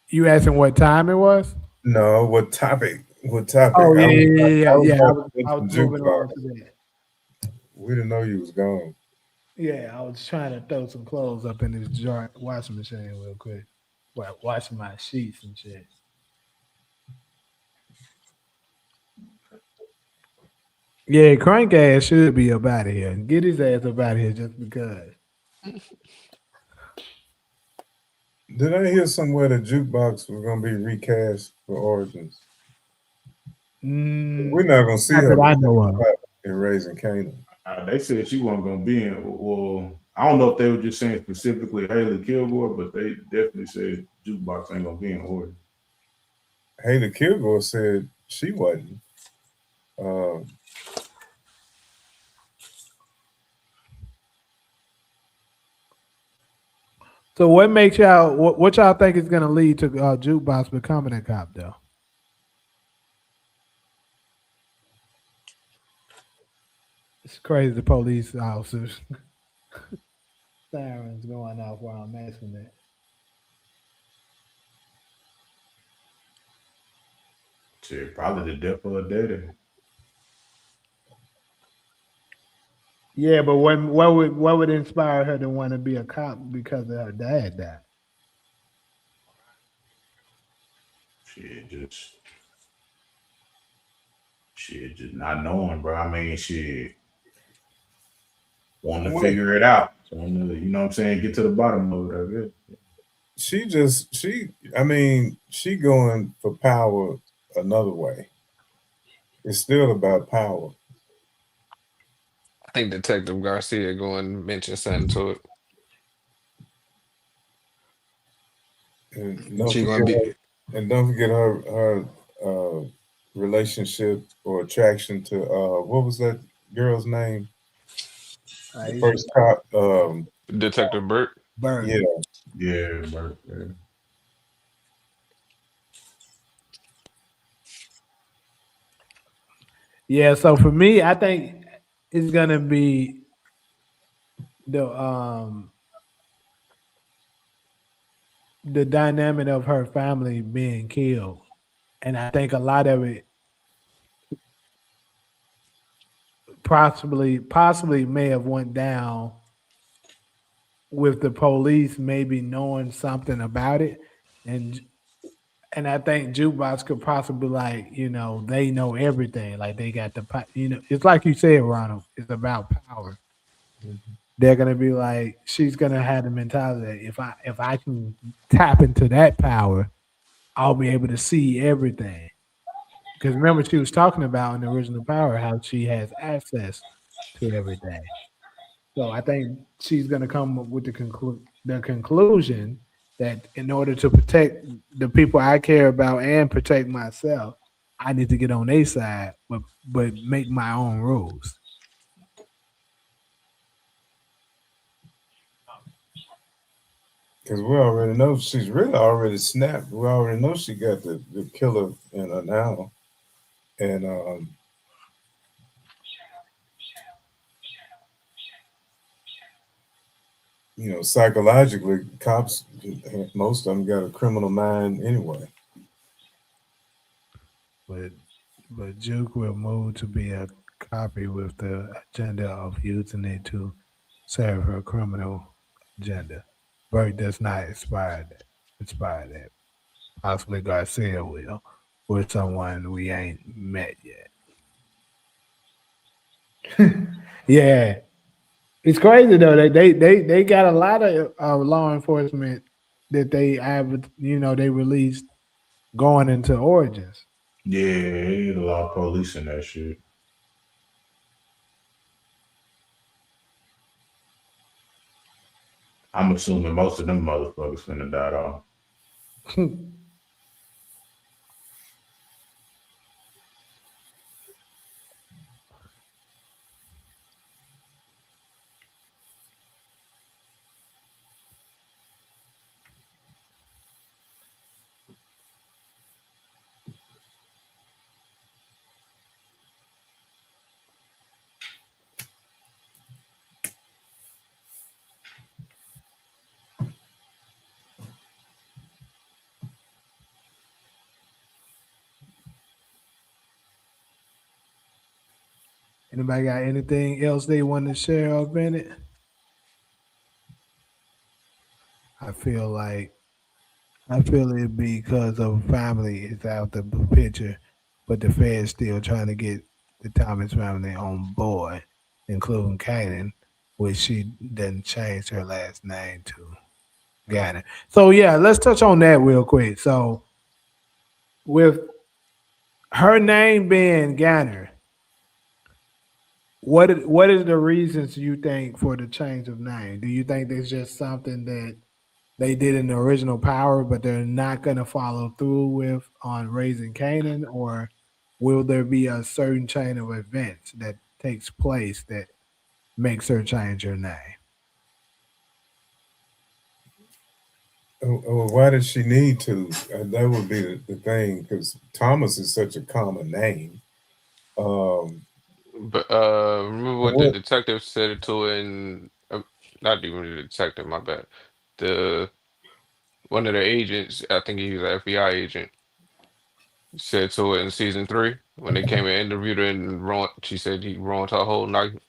You asking what time it was? No, what topic? What topic? Oh yeah, I was I about was, to I was mention moving Jukebox. on to that. We didn't know you was gone. Yeah, I was trying to throw some clothes up in this jar washing machine real quick. Well, washing my sheets and shit. Yeah, crank ass should be up out of here. Get his ass up out of here just because. Did I hear somewhere that Jukebox was going to be recast for Origins? We're not going to see Not her that I know of. in Raising Kanan. They said she wasn't gonna be in. Well, I don't know if they were just saying specifically Haley Kilgore, but they definitely said Jukebox ain't gonna be in order. Haley Kilgore said she wasn't. So what makes y'all what y'all think is gonna lead to Jukebox becoming a cop though? It's crazy the police officers sirens going off while I'm asking that. Shit, probably the death of her daddy. Yeah, but what would inspire her to want to be a cop because of her dad died? Shit, just not knowing, bro. I mean, shit, wanting to Well, figure it out. Wanting to, you know what I'm saying, get to the bottom of it, I guess. I mean, she going for power another way. It's still about power. I think Detective Garcia going to mention something to it. And She gonna be don't forget her relationship or attraction to what was that girl's name? The Aisha first cop. Detective Burt. Burke. Yeah, Yeah, bro. Yeah. Yeah, so for me, I think it's gonna be the the dynamic of her family being killed. And I think a lot of it possibly may have went down with the police maybe knowing something about it. And and I think Jukebox could possibly they know everything. Like they got it's like you said, Ronald, it's about power. They're gonna be like, she's gonna have the mentality that if I can tap into that power, I'll be able to see everything. Because remember, she was talking about in the original Power how she has access to everything. So I think she's going to come up with the conclusion that in order to protect the people I care about and protect myself, I need to get on their side, but make my own rules. because we already know she's really already snapped. We already know she got the killer in her now, and psychologically, cops, most of them got a criminal mind anyway. But Juke will move to be a copy with the agenda of using it to serve her criminal agenda. Bert does not inspire that. inspire that. Possibly Garcia will, with someone we ain't met yet. Yeah, it's crazy though. They got a lot of law enforcement that they have. They released going into Origins. Yeah, they need a lot of police in that shit. I'm assuming most of them motherfuckers finna die off. Anybody got anything else they want to share up in it? I feel like I feel it because of family is out the picture, but the Fed's still trying to get the Thomas family on board, including Kanan, which she didn't change her last name to Gannon. So yeah, let's touch on that real quick. So with her name being Ganner, what is the reasons you think for the change of name? Do you think there's just something that they did in the original Power, but they're not going to follow through with on raising Canaan, or will there be a certain chain of events that takes place that makes her change her name? Why does she need to? That would be the thing, because Thomas is such a common name. Um, But remember what the what? detective said to her, and not even the detective, my bad. The one of the agents, I think he was an FBI agent, said to her in season 3 when they came and interviewed her and she said he ruined her whole night.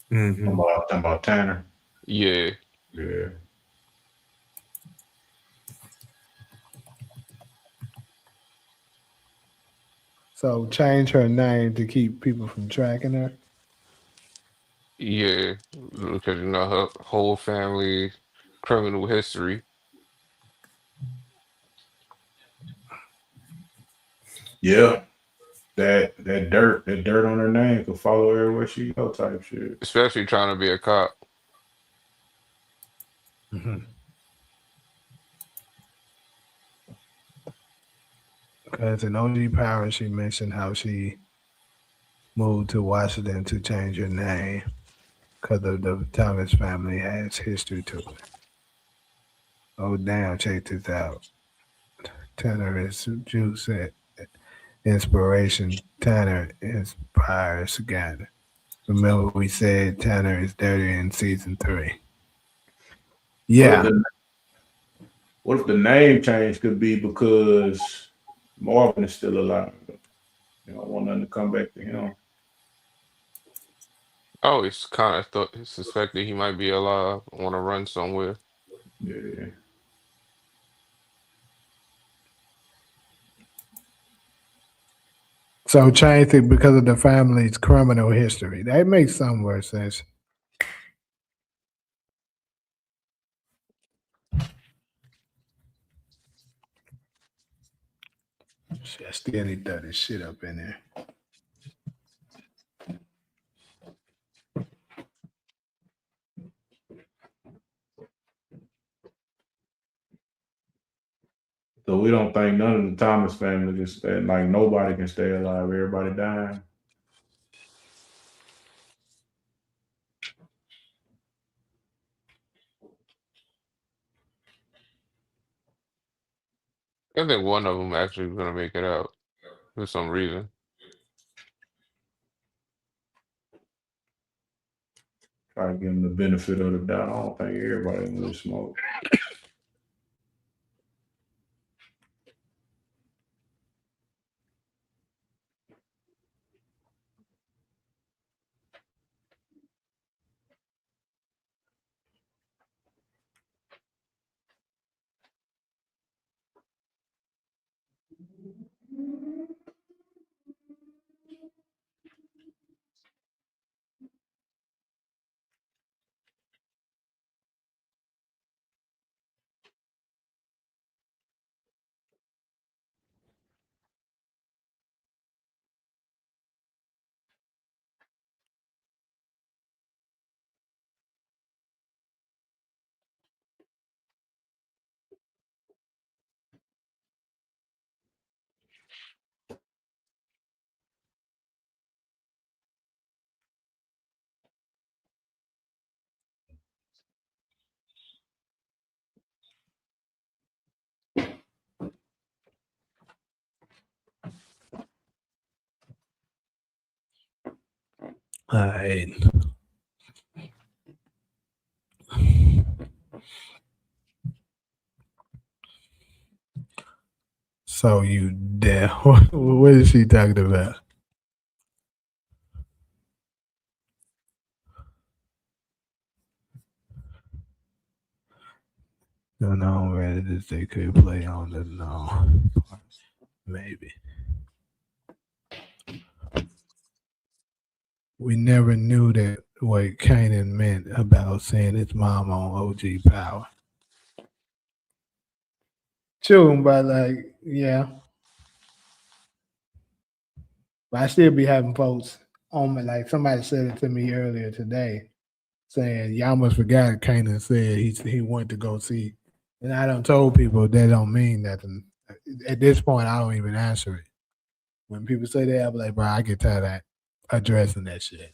Hmm. Talking about Tanner. Yeah, Yeah. So change her name to keep people from tracking her. yeah, because her whole family criminal history. Yeah. That dirt on her name could follow her everywhere she go type shit. Especially trying to be a cop. Mm-hmm. Because in OG Power, she mentioned how she moved to Washington to change her name because of the Thomas family has history to it. Oh damn! Check this out. Tanner is Juice said inspiration. Tanner inspires Ghana. Remember we said Tanner is dirty in season 3. What if Yeah. the what if the name change could be because Marvin is still alive? You don't want nothing to come back to him. I always kind of suspected he might be alive, want to run somewhere. Yeah. So change it because of the family's criminal history. That makes some more sense. Shit, I still need to throw this shit up in there. So we don't think none of the Thomas family can stay. Like nobody can stay alive. Everybody dying. I think one of them actually is gonna make it out for some reason. Try to give them the benefit of the doubt. I don't think everybody in this smoke. All right. So you there? What is she talking about? Don't know whether this they could play on the no. Maybe. We never knew that what Kanan meant about saying his mom on OG Power. True, but like, yeah. But I still be having folks on me. Like somebody said it to me earlier today, saying y'all must forgot Kanan said he wanted to go see. And I done told people that don't mean nothing. At this point, I don't even answer it. When people say that, I'm like, bro, I get tired of addressing that shit.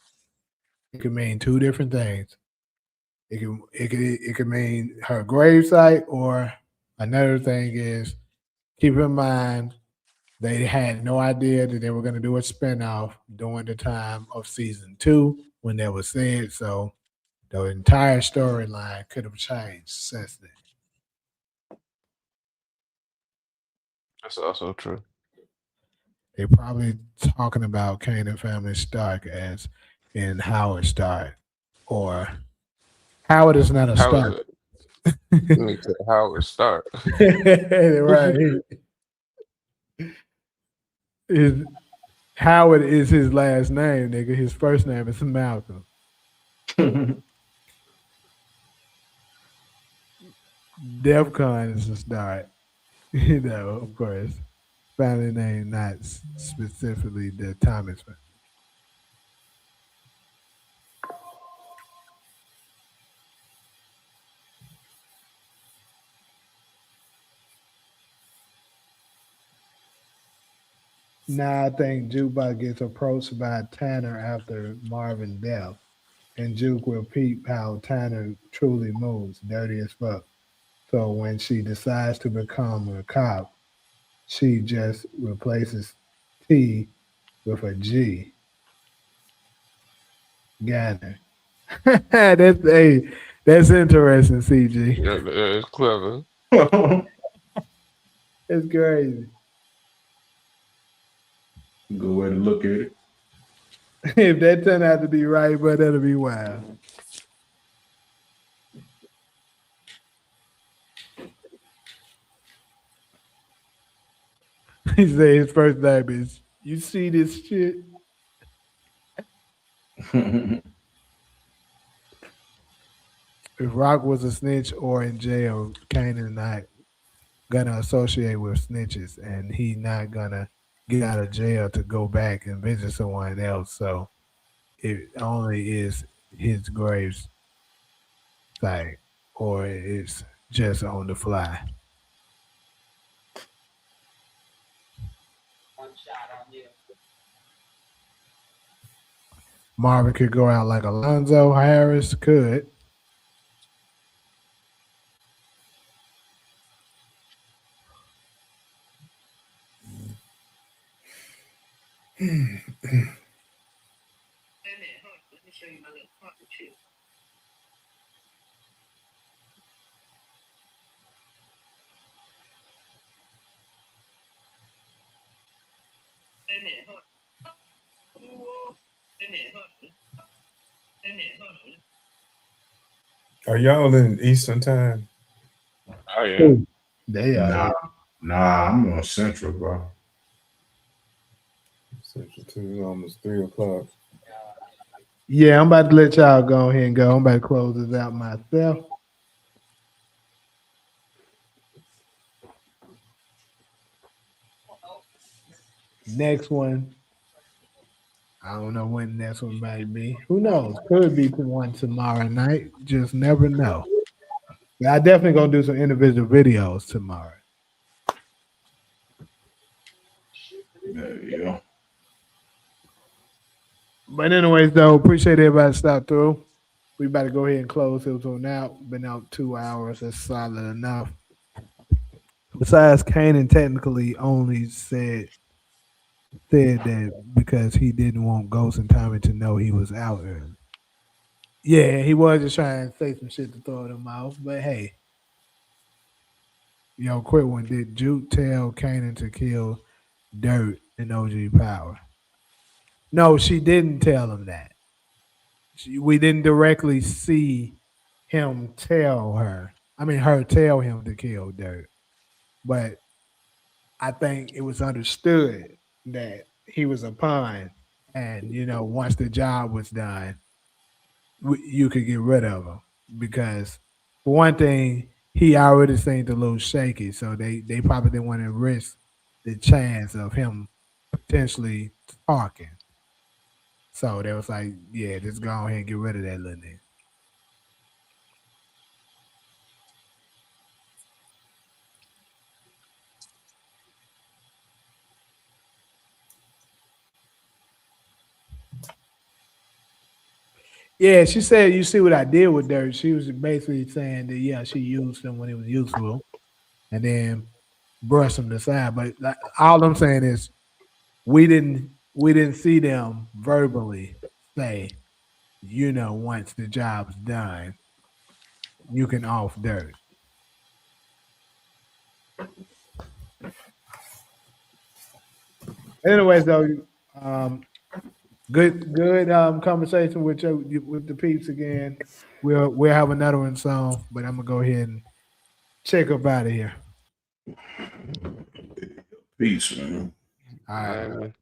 It could mean two different things. It could mean her gravesite, or another thing is keep in mind they had no idea that they were going to do a spinoff during the time of season 2 when that was said. So the entire storyline could have changed since then. That's also true. They're probably talking about Kanan family Stark as in Howard Stark, or Howard is not a Stark. Let me tell you how it start. Right. Howard is his last name, nigga. His first name is Malcolm. DEFCON is a start. Of course. Family name, not specifically the Thomas family. Now I think Jukebox gets approached by Tanner after Marvin death, and Juke will peep how Tanner truly moves, dirty as fuck. So when she decides to become a cop, she just replaces T with a G. Ganner. That's interesting, CG. Yeah, it's clever. It's crazy. Good way to look at it. If that turned out to be right, but that'll be wild. He said his first name is, you see this shit? If Rock was a snitch or in jail, Kanan not gonna associate with snitches, and he not gonna get out of jail to go back and visit someone else. So it only is his graves site, or it's just on the fly. Marvin could go out like Alonzo Harris could. Are y'all in Eastern time? Oh yeah. They are. Nah, I'm on Central, bro. Central 2 almost 3 o'clock. Yeah, I'm about to let y'all go ahead and go. I'm about to close this out myself. Next one, I don't know when next one might be. Who knows? Could be one tomorrow night. Just never know. But I definitely gonna do some individual videos tomorrow. There you go. But anyways, though, appreciate everybody stopped through. We about to go ahead and close this one out. Been out 2 hours. That's solid enough. Besides, Kanan technically only said said that because he didn't want Ghost and Tommy to know he was out early. Yeah, he was just trying to say some shit to throw them off. But hey, yo, quick one. Did Juke tell Kanan to kill Dirt and OG Power? No, she didn't tell him that. We didn't directly see him tell her. I mean, her tell him to kill Dirt. But I think it was understood that he was a pawn. And, once the job was done, you could get rid of him. Because, for one thing, he already seemed a little shaky. So they probably didn't want to risk the chance of him potentially talking. So they was like, yeah, just go ahead and get rid of that little nigga. Yeah, she said, you see what I did with Dirt. She was basically saying that, yeah, she used him when he was useful and then brushed him aside. But all I'm saying is we didn't see them verbally say, once the job's done, you can off Dirt. Anyways, though, um, good conversation with the peeps again. We'll have another one soon, but I'm gonna go ahead and check up out of here. Peace, man. All right. Man.